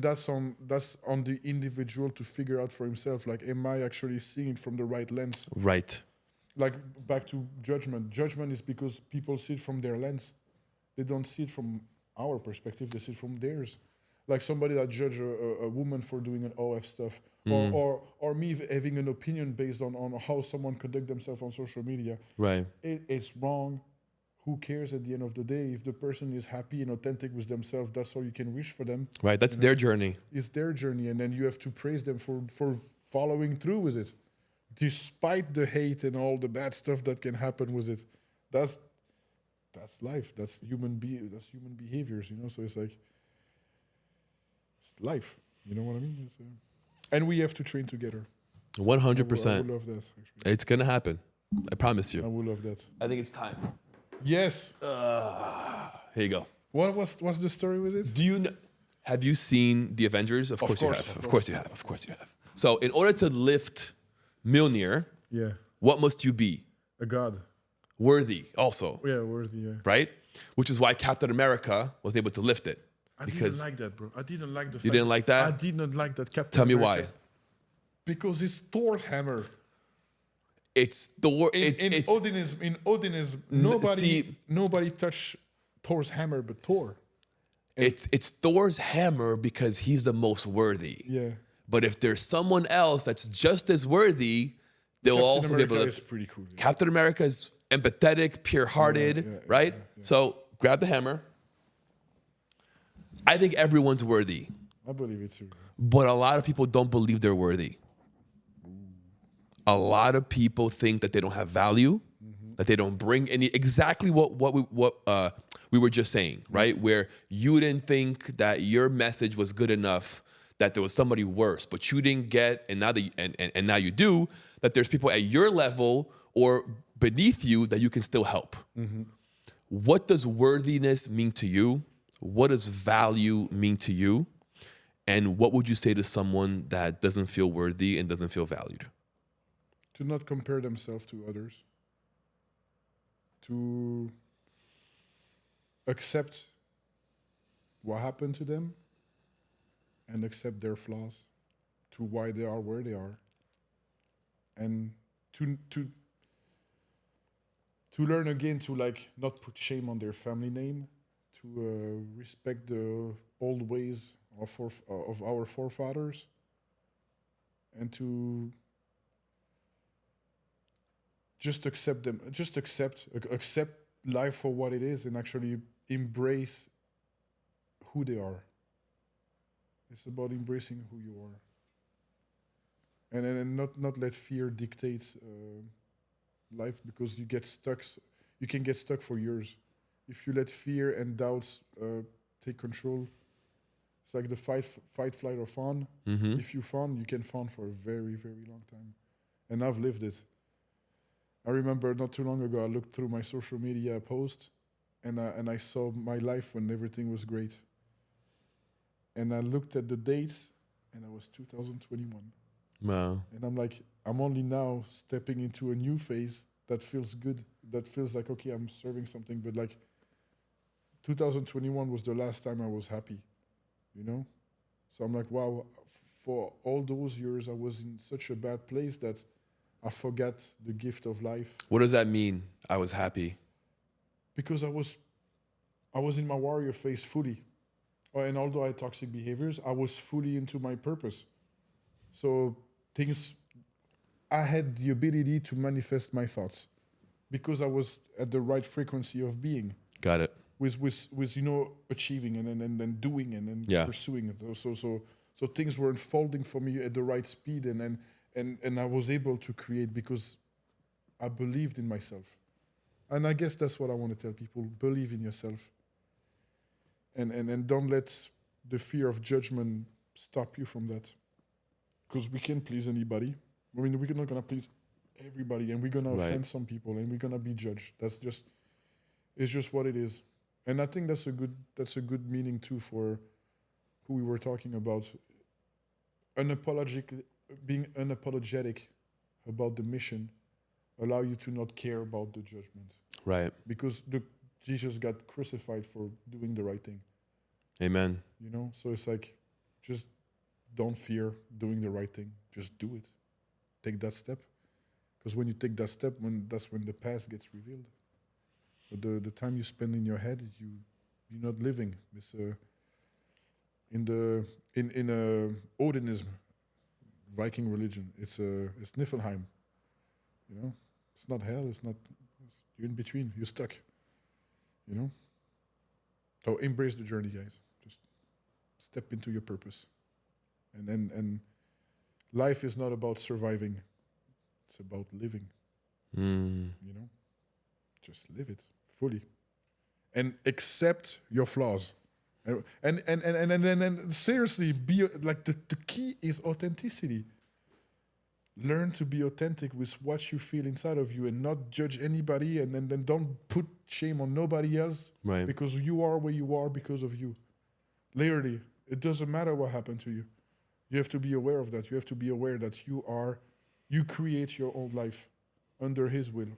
that's on the individual to figure out for himself. Like, am I actually seeing it from the right lens? Right. Like, back to judgment. Judgment is because people see it from their lens. They don't see it from our perspective. They see it from theirs. Like somebody that judge a woman for doing an OF stuff, or me having an opinion based on how someone conduct themselves on social media. Right. It's wrong. Who cares at the end of the day? If the person is happy and authentic with themselves, that's all you can wish for them. Right. That's their journey. It's their journey, and then you have to praise them for following through with it, despite the hate and all the bad stuff that can happen with it. That's life. That's human behaviors, you know. So it's like it's life. You know what I mean? And we have to train together. 100%. I would love that. Actually. It's gonna happen. I promise I you. would love that. I think it's time. Yes. Here you go. What's the story with it? Have you seen The Avengers? Of course you have. Of course you have. Of course you have. So in order to lift Mjolnir, what must you be? A god. Worthy also. Yeah, worthy, yeah. Right? Which is why Captain America was able to lift it. I didn't like that, bro. I didn't like the fact. You didn't like that? I did not like that Captain Tell me America. why. Because it's Thor's hammer. It's Thor. In Odinism, nobody touched Thor's hammer but Thor. It's Thor's hammer because he's the most worthy. Yeah. But if there's someone else that's just as worthy, they'll Captain also America be able to. Is pretty cool. Yeah. Captain America is empathetic, pure-hearted, right? Yeah. So grab the hammer. I think everyone's worthy. I believe it too. But a lot of people don't believe they're worthy. A lot of people think that they don't have value, that they don't bring any. Exactly what we were just saying, right? Where you didn't think that your message was good enough, that there was somebody worse, but you didn't get, and now you do. That there's people at your level or beneath you that you can still help. What does worthiness mean to you? What does value mean to you? And what would you say to someone that doesn't feel worthy and doesn't feel valued? To not compare themselves to others. To accept what happened to them and accept their flaws, to why they are where they are. And to learn again to like not put shame on their family name, to respect the old ways of our forefathers, and to just accept them, just accept life for what it is, and actually embrace who they are. It's about embracing who you are, and not let fear dictate life, because you get stuck. You can get stuck for years if you let fear and doubts take control. It's like the fight, flight, or fawn. If you fawn, you can fawn for a very, very long time, and I've lived it. I remember not too long ago, I looked through my social media post, and I saw my life when everything was great. And I looked at the dates, and it was 2021. Wow. And I'm like, I'm only now stepping into a new phase that feels good, that feels like, okay, I'm serving something. But like 2021 was the last time I was happy, you know? So I'm like, wow, for all those years, I was in such a bad place that I forgot the gift of life. What does that mean? I was happy. Because I was in my warrior phase fully. And although I had toxic behaviors, I was fully into my purpose. So I had the ability to manifest my thoughts because I was at the right frequency of being. Got it. With achieving and doing and pursuing it. So things were unfolding for me at the right speed, and I was able to create because I believed in myself. And I guess that's what I want to tell people. Believe in yourself. And don't let the fear of judgment stop you from that. Because we can't please anybody. I mean, we're not going to please everybody, and we're going to offend some people, and we're going to be judged. It's just what it is. And I think that's a good meaning too for who we were talking about. Being unapologetic about the mission allow you to not care about the judgment. Right. Because Jesus got crucified for doing the right thing. Amen. You know, so it's like Just don't fear doing the right thing. Just do it. Take that step. Because when you take that step, that's when the past gets revealed. But the time you spend in your head, you're not living. It's in Odinism, Viking religion. It's Niflheim. You know, it's not hell. You're in between. You're stuck. You know. So embrace the journey, guys. Just step into your purpose. And life is not about surviving. It's about living. You know, just live it fully, and accept your flaws. And seriously, be like the key is authenticity. Learn to be authentic with what you feel inside of you, and not judge anybody, and then don't put shame on nobody else. Right. Because you are where you are because of you. Literally, it doesn't matter what happened to you. You have to be aware of that. You have to be aware that you create your own life under His will,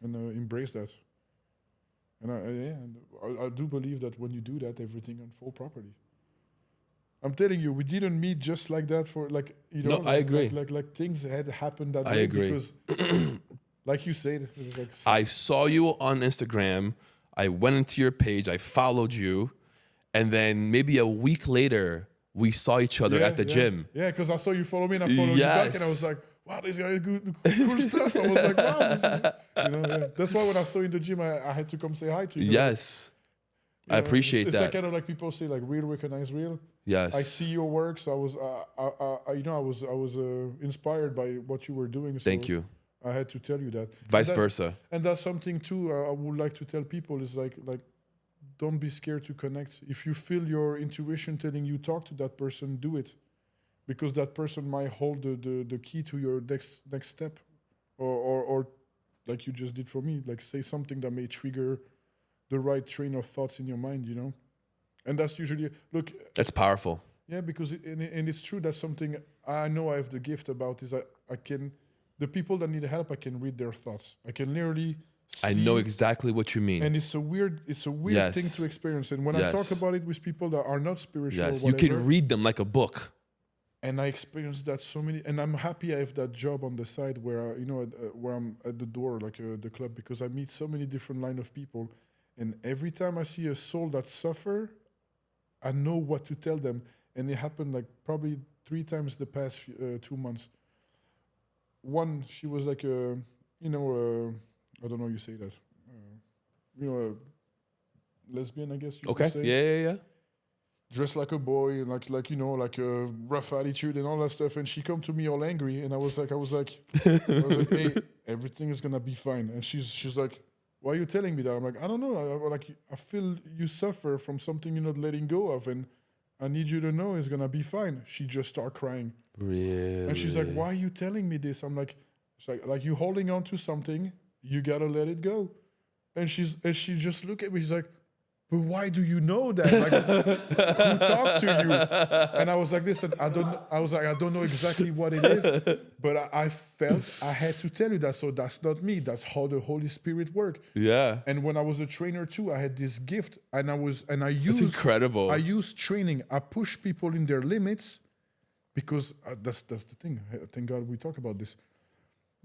and embrace that. And I do believe that when you do that, everything unfolds properly. I'm telling you, we didn't meet just like that for like, you know. No, I agree. Like things had happened that way. I agree. Because, like you said, it was like I saw you on Instagram. I went into your page. I followed you. And then maybe a week later, we saw each other at the gym. Yeah, because I saw you follow me and I followed you back, and I was like, wow, this guy is good, cool stuff. I was like, wow, that's why when I saw you in the gym, I had to come say hi to you. Yes. I appreciate it's that. Like kind of like people say, like real recognize real. Yes. I see your work, so I was inspired by what you were doing. So Thank you. I had to tell you that. Vice versa. And that's something too. I would like to tell people is like don't be scared to connect. If you feel your intuition telling you talk to that person, do it, because that person might hold the key to your next step, or like you just did for me, like say something that may trigger the right train of thoughts in your mind, you know. And that's usually That's powerful. Yeah, because and it's true. That's something I know I have the gift about is I can, the people that need help, I can read their thoughts. I can literally see, I know exactly what you mean. and it's a weird Yes. thing to experience. And when I talk about it with people that are not spiritual, Yes, or you whatever, can read them like a book. and I experienced that so many, and I'm happy I have that job on the side where where I'm at the door, like the club, because I meet so many different line of people, and every time I see a soul that suffer, I know what to tell them. And it happened like probably 3 times the past 2 months. One, she was like I don't know how you say that, lesbian, I guess you could say. Yeah. Dressed like a boy, and like a rough attitude and all that stuff. And she come to me all angry, and I was like, hey, everything is gonna be fine. And she's like, why are you telling me that? I'm like, I don't know. I feel you suffer from something you're not letting go of, and I need you to know it's gonna be fine. She just start crying. Really? And she's like, why are you telling me this? I'm like, it's like you holding on to something, you gotta let it go. And she just look at me, she's like, but why do you know that? Like, who talked to you? And I was like, listen, I don't know exactly what it is, but I felt I had to tell you that. So that's not me. That's how the Holy Spirit works. Yeah. And when I was a trainer too, I had this gift, and I used. That's incredible. I used training. I push people in their limits, because that's the thing. Thank God we talk about this.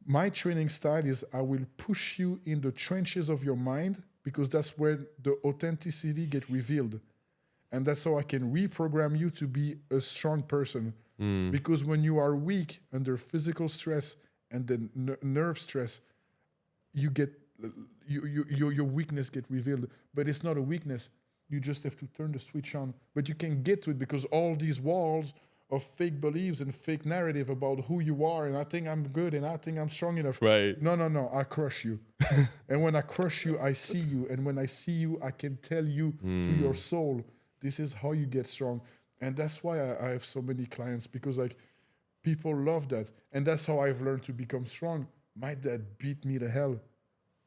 My training style is I will push you in the trenches of your mind, because that's where the authenticity get revealed. And that's how I can reprogram you to be a strong person. Because when you are weak under physical stress and then nerve stress, you get your weakness get revealed. But it's not a weakness. You just have to turn the switch on. But you can get to it, because all these walls of fake beliefs and fake narrative about who you are, and I think I'm good, and I think I'm strong enough. Right. No, I crush you. And when I crush you, I see you. And when I see you, I can tell you to your soul, this is how you get strong. And that's why I have so many clients, because like people love that. And that's how I've learned to become strong. My dad beat me to hell.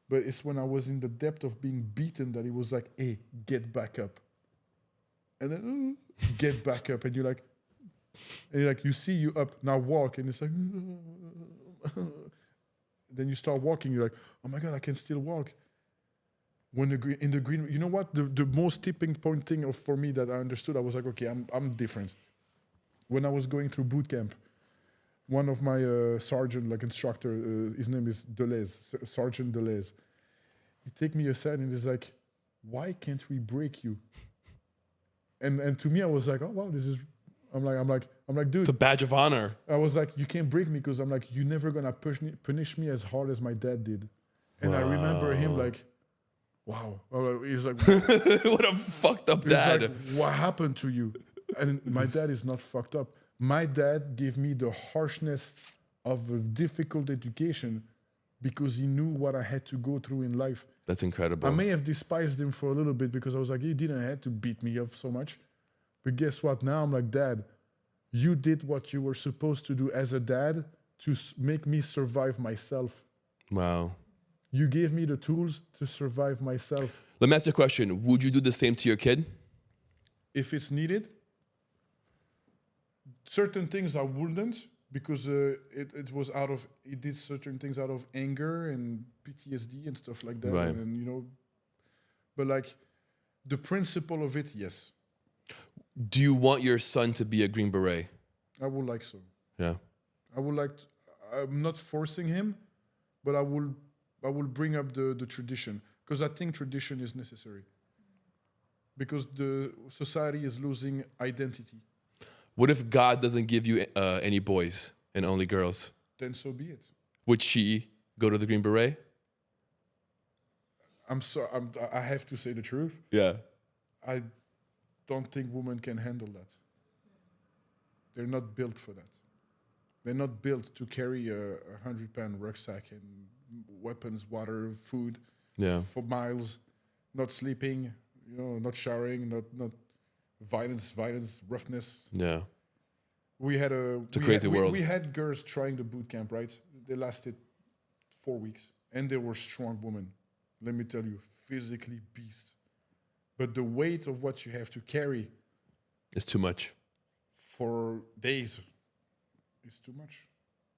But it's when I was in the depth of being beaten that he was like, hey, get back up. And then get back up. And you're like, you see you up, now walk. And it's like, then you start walking. You're like, oh my God, I can still walk. when in the green, you know what? The most tipping point thing for me that I understood, I was like, okay, I'm different. When I was going through boot camp, one of my sergeant, like instructor, his name is Deleuze, Sergeant Deleuze. He take me aside and he's like, why can't we break you? And to me, I was like, oh wow, this is. I'm like, dude. It's a badge of honor. I was like, you can't break me because I'm like, you're never gonna punish me as hard as my dad did. And I remember him like, wow. He's like, What a fucked up dad. like, what happened to you? And my dad is not fucked up. My dad gave me the harshness of a difficult education because he knew what I had to go through in life. That's incredible. I may have despised him for a little bit because I was like, he didn't have to beat me up so much. But guess what? Now I'm like, Dad, you did what you were supposed to do as a dad to make me survive myself. Wow. You gave me the tools to survive myself. Let me ask you a question. Would you do the same to your kid? If it's needed, certain things I wouldn't because it did certain things out of anger and PTSD and stuff like that. Right. And you know, but like the principle of it, yes. Do you want your son to be a Green Beret? I would like so. Yeah. I would like. I'm not forcing him, but I will bring up the tradition because I think tradition is necessary. Because the society is losing identity. What if God doesn't give you any boys and only girls? Then so be it. Would she go to the Green Beret? I have to say the truth. Yeah. I don't think women can handle that. They're not built for that. They're not built to carry a 100-pound rucksack and weapons, water, food for miles, not sleeping, you know, not showering, not violence, roughness. Yeah. We had it's a crazy world. We had girls trying the boot camp, right? They lasted 4 weeks, and they were strong women. Let me tell you, physically beast. But the weight of what you have to carry is too much. For days is too much.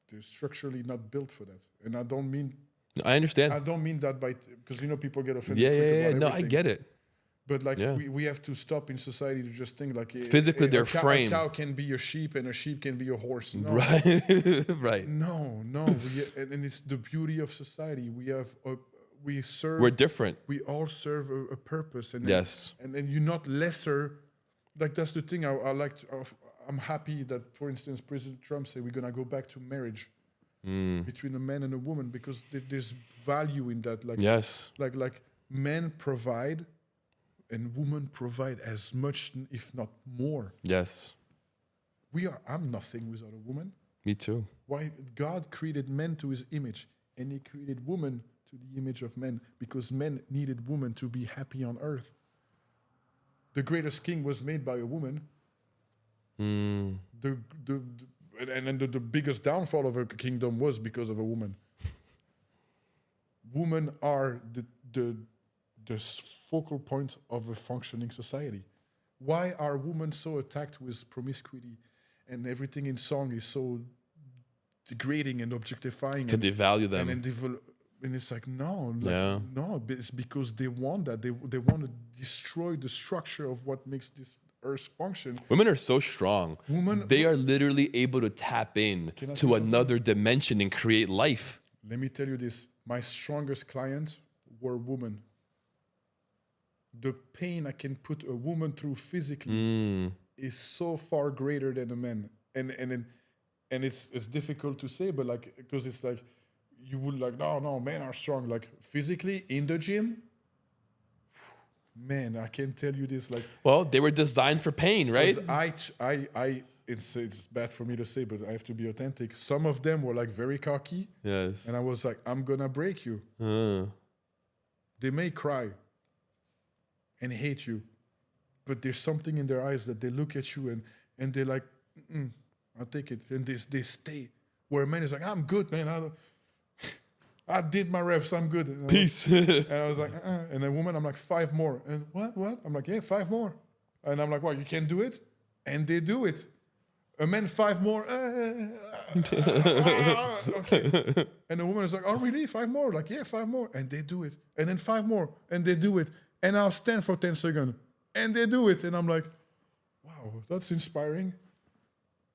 They're structurally not built for that. And I don't mean... I understand. I don't mean that by... Because, you know, people get offended. Yeah. No, I get it. But, like, we have to stop in society to just think, like... Physically, they're framed. A cow can be a sheep, and a sheep can be a horse. No. Right. Right. No. And it's the beauty of society. We serve... We're different. We all serve a purpose. And yes. And then you're not lesser... Like, that's the thing I like... I'm happy that, for instance, President Trump said we're going to go back to marriage between a man and a woman because there's value in that. Like, yes. Like men provide and women provide as much, if not more. Yes. I'm nothing without a woman. Me too. Why? God created men to his image and he created women to the image of men because men needed women to be happy on earth. The greatest king was made by a woman. And then the biggest downfall of a kingdom was because of a woman. Women are the focal point of a functioning society. Why are women so attacked with promiscuity and everything in song is so degrading and objectifying? To devalue them. And it's like, no, it's because they want that. They want to destroy the structure of what makes this earth function. Women are so strong. They are literally able to tap in to another dimension and create life. Let me tell you this. My strongest clients were women. The pain I can put a woman through physically is so far greater than a man. And it's difficult to say, but like, because it's like, you would like, no, men are strong. Like physically in the gym, man, I can tell you this. Like, well, they were designed for pain, right? It's bad for me to say, but I have to be authentic. Some of them were like very cocky. Yes. And I was like, I'm gonna break you. They may cry and hate you, but there's something in their eyes that they look at you and they're like, I'll take it. And they stay. Where a man is like, I'm good, man. I did my reps. I'm good. And Peace. And I was like, And a woman, I'm like, 5 more. And what? I'm like, yeah, 5 more. And I'm like, what? You can't do it? And they do it. A man 5 more. Okay. And the woman is like, oh, really? 5 more? Like, yeah, 5 more. And they do it. And then 5 more. And they do it. And I'll stand for 10 seconds. And they do it. And I'm like, wow, that's inspiring.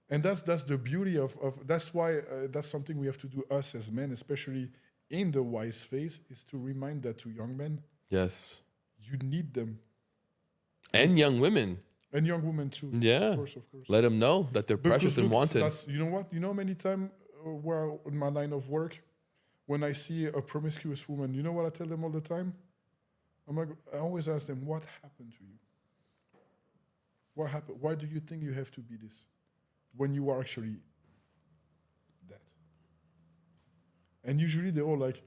And that's the beauty of that's why that's something we have to do, us as men, especially in the wise phase, is to remind that to young men, Yes. you need them. And young women. And young women too. Yeah. Of course. Let them know that they're precious and wanted. That's, you know what? You know, many times where in my line of work, when I see a promiscuous woman, you know what I tell them all the time? I'm like, I always ask them, what happened to you? What happened? Why do you think you have to be this when you are actually that? And usually they're all like,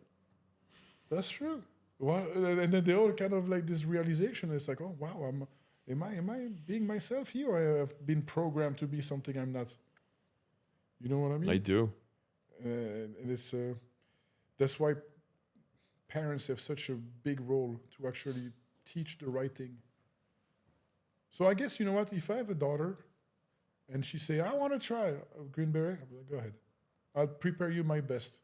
that's true. Well, and then they all kind of like this realization. It's like, oh wow, am I being myself here, or I have been programmed to be something I'm not? You know what I mean? I do. And it's that's why parents have such a big role to actually teach the right thing. So I guess, you know what? If I have a daughter, and she say, I want to try a green beret, I'll be like, go ahead. I'll prepare you my best.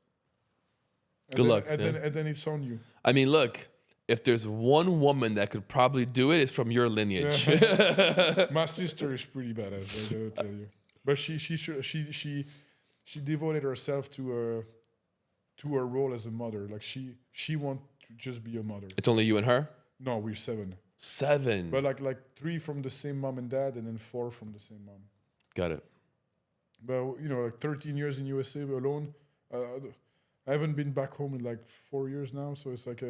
And Good then, luck. And then it's on you. I mean, look, if there's one woman that could probably do it, it's from your lineage. My sister is pretty badass, I gotta tell you. But she devoted herself to her role as a mother. Like she wants to just be a mother. It's only you and her? No, we're 7. 7. But like 3 from the same mom and dad, and then 4 from the same mom. Got it. But you know, like 13 years in USA alone. I haven't been back home in like 4 years now, so it's like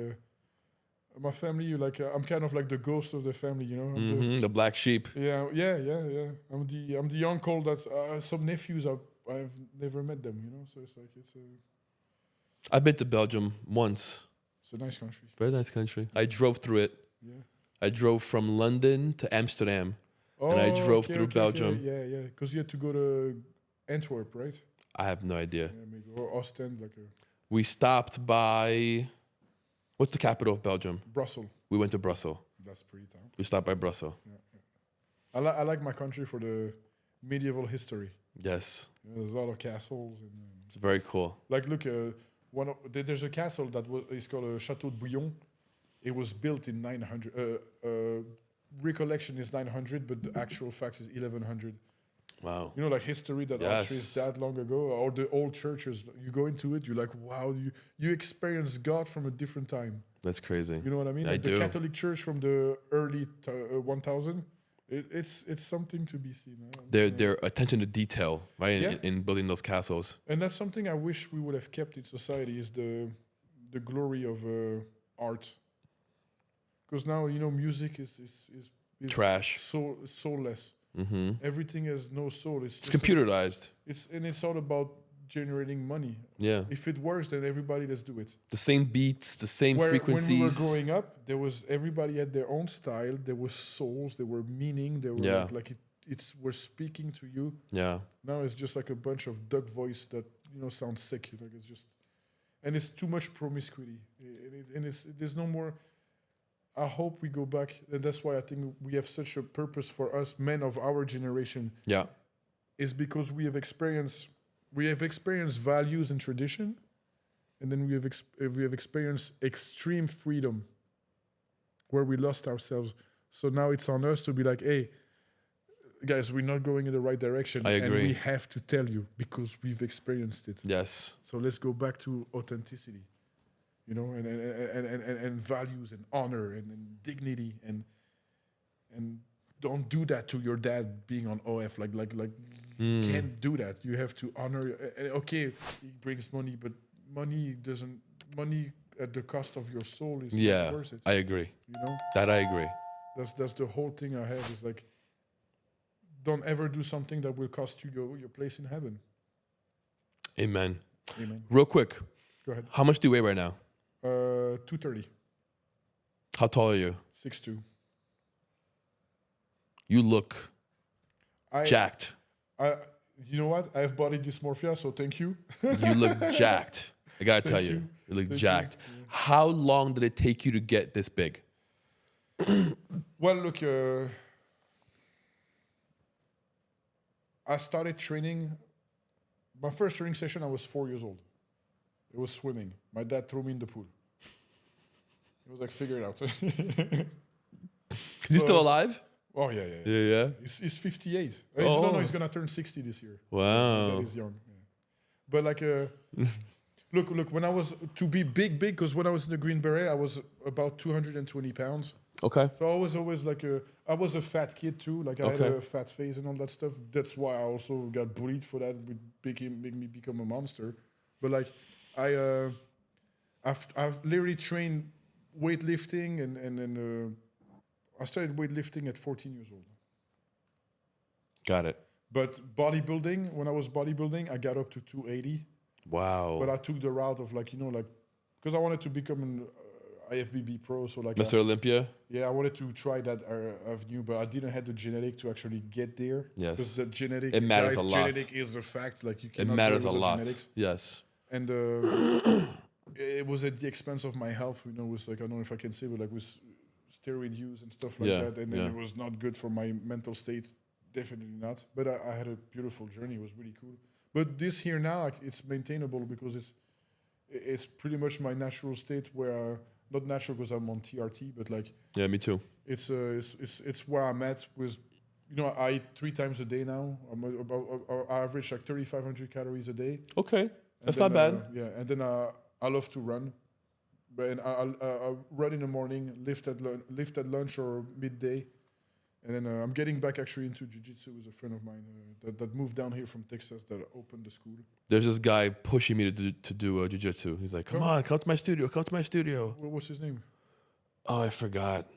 my family. Like I'm kind of like the ghost of the family, you know. I'm the black sheep. yeah. I'm the uncle that's some nephews I've never met them, you know. So it's like I've been to Belgium once. it's a nice country. Very nice country. I drove through it. Yeah. I drove from London to Amsterdam, and I drove through Belgium. Okay. Yeah, because you had to go to Antwerp, right? I have no idea. Yeah, maybe or Ostend, like We stopped by, what's the capital of Belgium? Brussels. We went to Brussels. That's pretty town. We stopped by Brussels. I like my country for the medieval history. Yes. There's a lot of castles and It's very cool. like look, there's a castle that is called a Château de Bouillon. It was built in 900. Recollection is 900, but the actual fact is 1100. Wow. You know, like history that actually is that long ago, or the old churches. You go into it, you're like, wow, you experience God from a different time. That's crazy. You know what I mean? I Like do. The Catholic Church from the early 1000. It's something to be seen. Their attention to detail, right, Yeah. in building those castles. And that's something I wish we would have kept in society, is the glory of art. Because now, you know, music is Trash. soulless. Everything has no soul. It's computerized. It's all about generating money. Yeah. If it works, then everybody, let's do it. The same beats, the same When frequencies. we were growing up, everybody had their own style. There was souls. There were meaning. There were we're speaking to you. Yeah. Now it's just like a bunch of duck voice that, you know, sounds sick. Like it's just, and it's too much promiscuity. There's no more. I hope we go back, and that's why I think we have such a purpose for us men of our generation. Yeah. Is because we have experienced values and tradition, and then we have experienced extreme freedom, where we lost ourselves. So now it's on us to be like, hey, guys, we're not going in the right direction. I agree. And we have to tell you because we've experienced it. Yes. So let's go back to authenticity, you know, and values and honor and dignity and don't do that to your dad being on OF. Like you can't do that. You have to honor. Okay, he brings money, but money at the cost of your soul is not worth it. I agree. You know, That I agree. that's the whole thing I have is like, don't ever do something that will cost you your place in heaven. Amen. Amen. Real quick, Go ahead. how much do you weigh right now? 230, How tall are you? 6'2". You look jacked. You know what? I have body dysmorphia, so thank you. You look jacked. I gotta tell you, you look jacked. How long did it take you to get this big? Well, look, I started training. My first training session, I was 4 years old. It was swimming. My dad threw me in the pool. He was like, figure it out. Is he still alive? Oh, yeah. Yeah. He's 58. Oh. No, he's going to turn 60 this year. Wow. That is young. Yeah. But like, look, when I was, to be big, because when I was in the Green Beret, I was about 220 pounds. Okay. So I was always like I was a fat kid too. Like I had Okay. a fat face and all that stuff. That's why I also got bullied for that. Would make me become a monster. But like I've literally trained weightlifting and I started weightlifting at 14 years old. Got it. But bodybuilding, when I was bodybuilding, I got up to 280. Wow. But I took the route of like, because I wanted to become an IFBB pro. So like Mr. Olympia? yeah, I wanted to try that avenue, but I didn't have the genetic to actually get there. Yes. Because the genetic, It matters a lot. Genetic is a fact. Like you It cannot matters do a it without lot. genetics. Yes. And it was at the expense of my health. With like I don't know if I can say, but like with steroid use and stuff like Yeah, that. And then yeah. it was not good for my mental state. Definitely not. But I had a beautiful journey. It was really cool. But this here now, like, it's maintainable because it's pretty much my natural state where. Not natural because I'm on TRT, but like Yeah, me too. it's where I'm at with, I eat 3 times a day now. I'm I average like 3,500 calories a day. Okay. And That's then, not bad. yeah, and then I love to run, but I run in the morning, lift at lunch or midday, and then I'm getting back actually into jiu-jitsu with a friend of mine that moved down here from Texas that opened the school. There's this guy pushing me to do jiu-jitsu. He's like, come to my studio. What's his name? Oh, I forgot.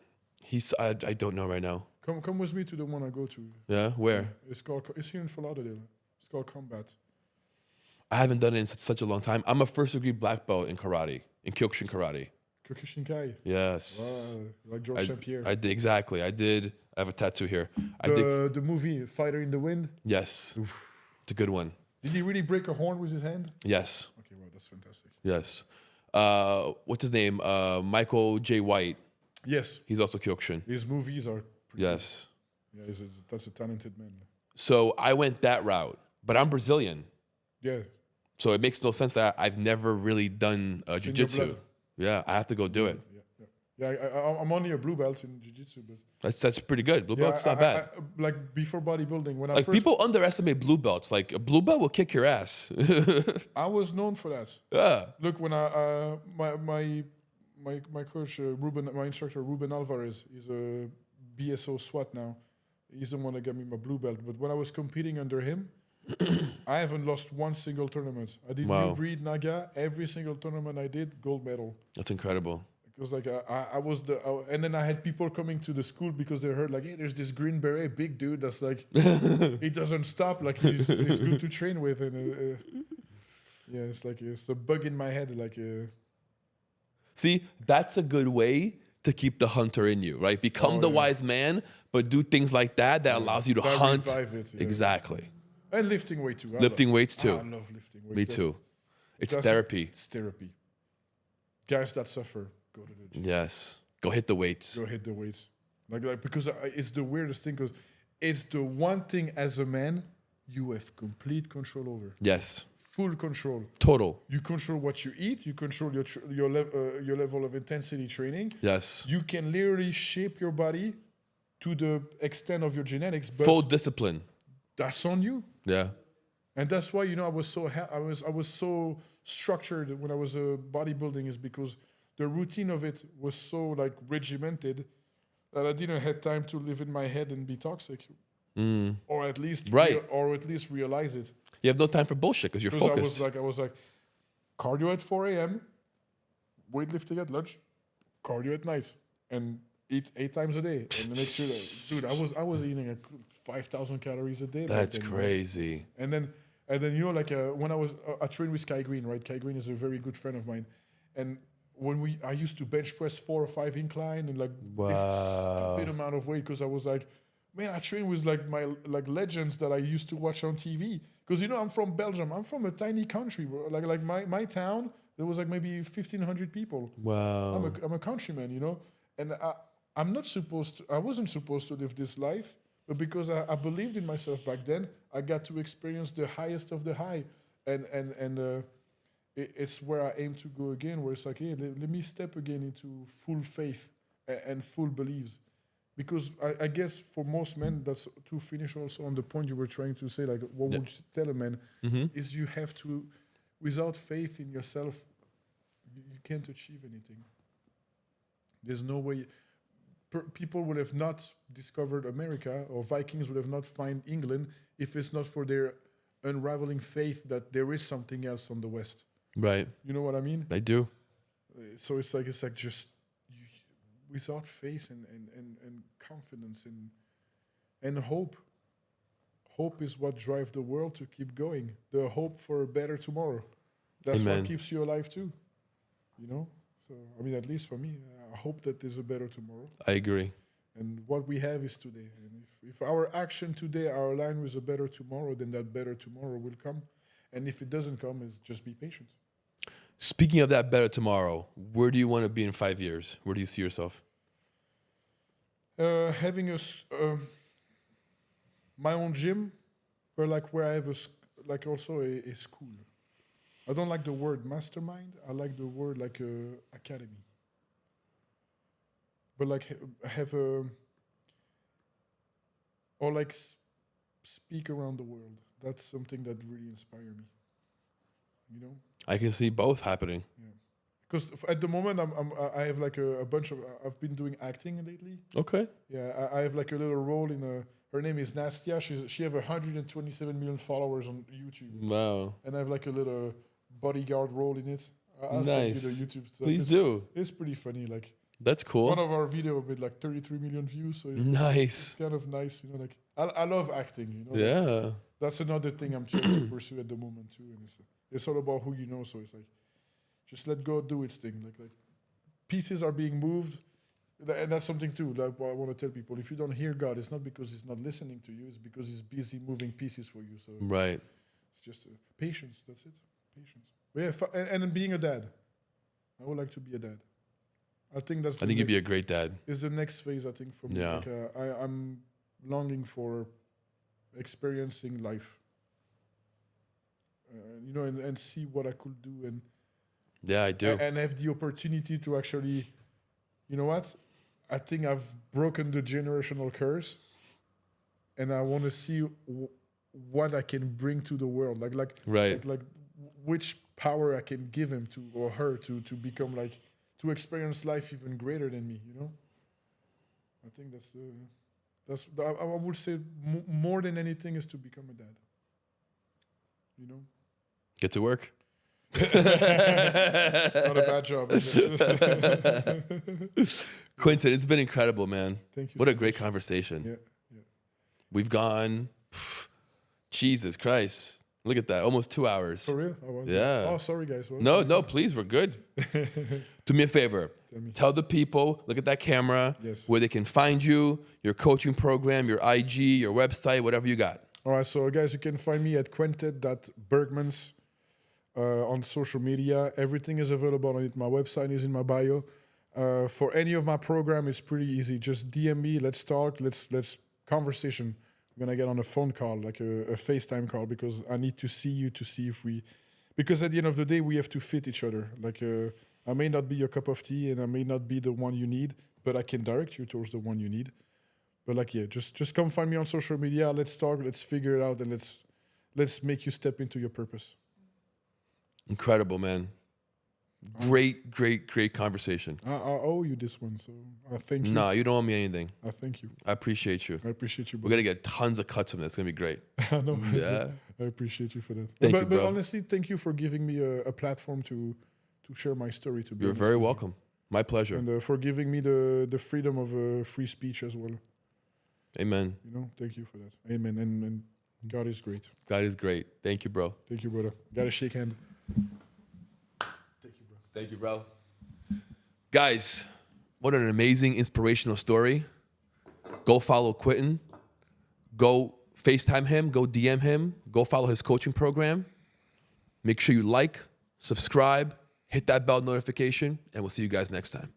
I don't know right now. Come with me to the one I go to. Yeah? Where? It's here in Lauderdale. It's called Combat. I haven't done it in such a long time. I'm a first-degree black belt in karate, in Kyokushin karate. Kyokushinkai. Yes. Like Georges St. Pierre. I did, exactly. I have a tattoo here. The movie Fighter in the Wind. Yes. It's a good one. Did he really break a horn with his hand? Yes. Okay, well, that's fantastic. Yes. What's his name? Michael J. White. Yes. He's also Kyokushin. His movies are pretty Yes. good. Yeah, that's a talented man. So I went that route, but I'm Brazilian. Yeah. So it makes no sense that I've never really done in your jiu-jitsu. blood. Yeah, I have to go do it. I'm only a blue belt in jiu-jitsu, but That's pretty good. Blue belt's not bad. like before bodybuilding, when I Like first, people underestimate blue belts. Like a blue belt will kick your ass. I was known for that. Yeah. Look, when my coach my instructor Ruben Alvarez, he's a BSO SWAT now. He's the one that got me my blue belt. But when I was competing under him, I haven't lost one single tournament. I did Wow. New Breed Naga. Every single tournament I did, gold medal. That's incredible. Because like I was and then I had people coming to the school because they heard like, hey, there's this green beret big dude that's like, he doesn't stop. Like he's good to train with. And yeah, it's like it's a bug in my head. Like See, that's a good way to keep the hunter in you, right? Become the wise man, but do things like that allows you to that hunt. revive it, yeah. Exactly. And lifting weight too. Lifting weights too. I love lifting weights. Me too. It's That's- therapy. It's therapy. Guys that suffer, go to the gym. Yes. Go hit the weights. Go hit the weights. Like because it's the weirdest thing because it's the one thing as a man you have complete control over. Yes. Full control. Total. You control what you eat. You control your level of intensity training. Yes. You can literally shape your body to the extent of your genetics. But Full discipline. that's on you. Yeah. And that's why I was so structured when I was bodybuilding is because the routine of it was so like regimented that I didn't have time to live in my head and be toxic, or at least realize it. You have no time for bullshit because you're Because focused. I was like, cardio at 4 a.m., weightlifting at lunch, cardio at night, and eat 8 times a day. And make sure that, dude, I was eating like 5,000 calories a day. back That's then, crazy. And then like when I trained with Kai Green, right? Kai Green is a very good friend of mine, and when I used to bench press 4 or 5 incline and like lift a stupid amount of weight because I was like, man, I train with like my like legends that I used to watch on TV. Because I'm from Belgium. I'm from a tiny country, bro. Like my town, there was like maybe 1,500 people. Wow. I'm a countryman, and I wasn't supposed to live this life, But because I believed in myself back then, I got to experience the highest of the high. And it's where I aim to go again, where it's like, hey, let me step again into full faith and full beliefs. Because I guess for most men, that's to finish also on the point you were trying to say, like, what would you tell a man, is you have to, without faith in yourself, you can't achieve anything. There's no way. People would have not discovered America, or Vikings would have not found England if it's not for their unraveling faith that there is something else on the West. Right. You know what I mean? I do. So it's like just without faith and confidence and hope. Hope is what drives the world to keep going. The hope for a better tomorrow. That's Amen. what keeps you alive too. You know? So, I mean, at least for me, I hope that there's a better tomorrow. I agree. And what we have is today. And if our action today are aligned with a better tomorrow, then that better tomorrow will come. And if it doesn't come, it's just be patient. Speaking of that better tomorrow, where do you want to be in 5 years? Where do you see yourself? Having my own gym, but like where I have also a school. I don't like the word mastermind. I like the word like academy. But like have a, or like speak around the world. That's something that really inspires me. You know? I can see both happening. Yeah. Because at the moment I have like a bunch of, I've been doing acting lately. Okay. Yeah, I have like a little role in a, her name is Nastia. She have 127 million followers on YouTube. Wow. And I have like a little bodyguard role in it. I'll Nice. send you the YouTube stuff. Please do. It's pretty funny. Like That's cool. one of our video with like 33 million views. So Nice. it's kind of nice, you know. Like I love acting, you know. Yeah. Like, that's another thing I'm trying to pursue at the moment too. And it's all about who you know. So it's like just let God do its thing. Like pieces are being moved. And that's something too. Like what I want to tell people: if you don't hear God, it's not because He's not listening to you. It's because He's busy moving pieces for you. So Right. it's just patience. That's it. Patience. But yeah, and being a dad. I would like to be a dad. I think that's. I think you'd be a great dad. Is the next phase, I think, for me. Yeah. Like, I'm longing for experiencing life. You know, and see what I could do, and Yeah, I do. and have the opportunity to actually, you know what? I think I've broken the generational curse, and I want to see what I can bring to the world. Like which power I can give him to or her to become like, to experience life even greater than me. You know. I think that's I would say more than anything is to become a dad. You know. Get to work. Not a bad job. I guess. Quentin, it's been incredible, man. Thank you. What so a great much. conversation. Yeah. We've gone, Jesus Christ. Look at that. Almost 2 hours. For real? Oh, well, Yeah. Oh, sorry, guys. Well, No, please. We're good. Do me a favor. Tell the people, look at that camera, Yes. where they can find you, your coaching program, your IG, your website, whatever you got. All right, so guys, you can find me at Quentin.Berghmans on social media. Everything is available on it. My website is in my bio. For any of my program, it's pretty easy. Just DM me. Let's talk. Let's conversation. We're gonna get on a phone call, like a FaceTime call, because I need to see you to see if we. Because at the end of the day, we have to fit each other. Like I may not be your cup of tea, and I may not be the one you need, but I can direct you towards the one you need. But like, yeah, just come find me on social media. Let's talk. Let's figure it out, and let's make you step into your purpose. Incredible, man. Great conversation. I owe you this one, so I thank you. No, you don't owe me anything. I thank you. I appreciate you. I appreciate you. We're going to get tons of cuts from this. It's going to be great. I know. Yeah. I appreciate you for that. Thank you, but bro. honestly, thank you for giving me a platform to share my story. To be You're honest very with you. welcome. My pleasure. And for giving me the freedom of free speech as well. Amen. You know, thank you for that. Amen. And God is great. God is great. Thank you, bro. Thank you, brother. Gotta shake hand. Thank you, bro. Thank you, bro. Guys, what an amazing, inspirational story. Go follow Quentin. Go FaceTime him. Go DM him. Go follow his coaching program. Make sure you like, subscribe, hit that bell notification, and we'll see you guys next time.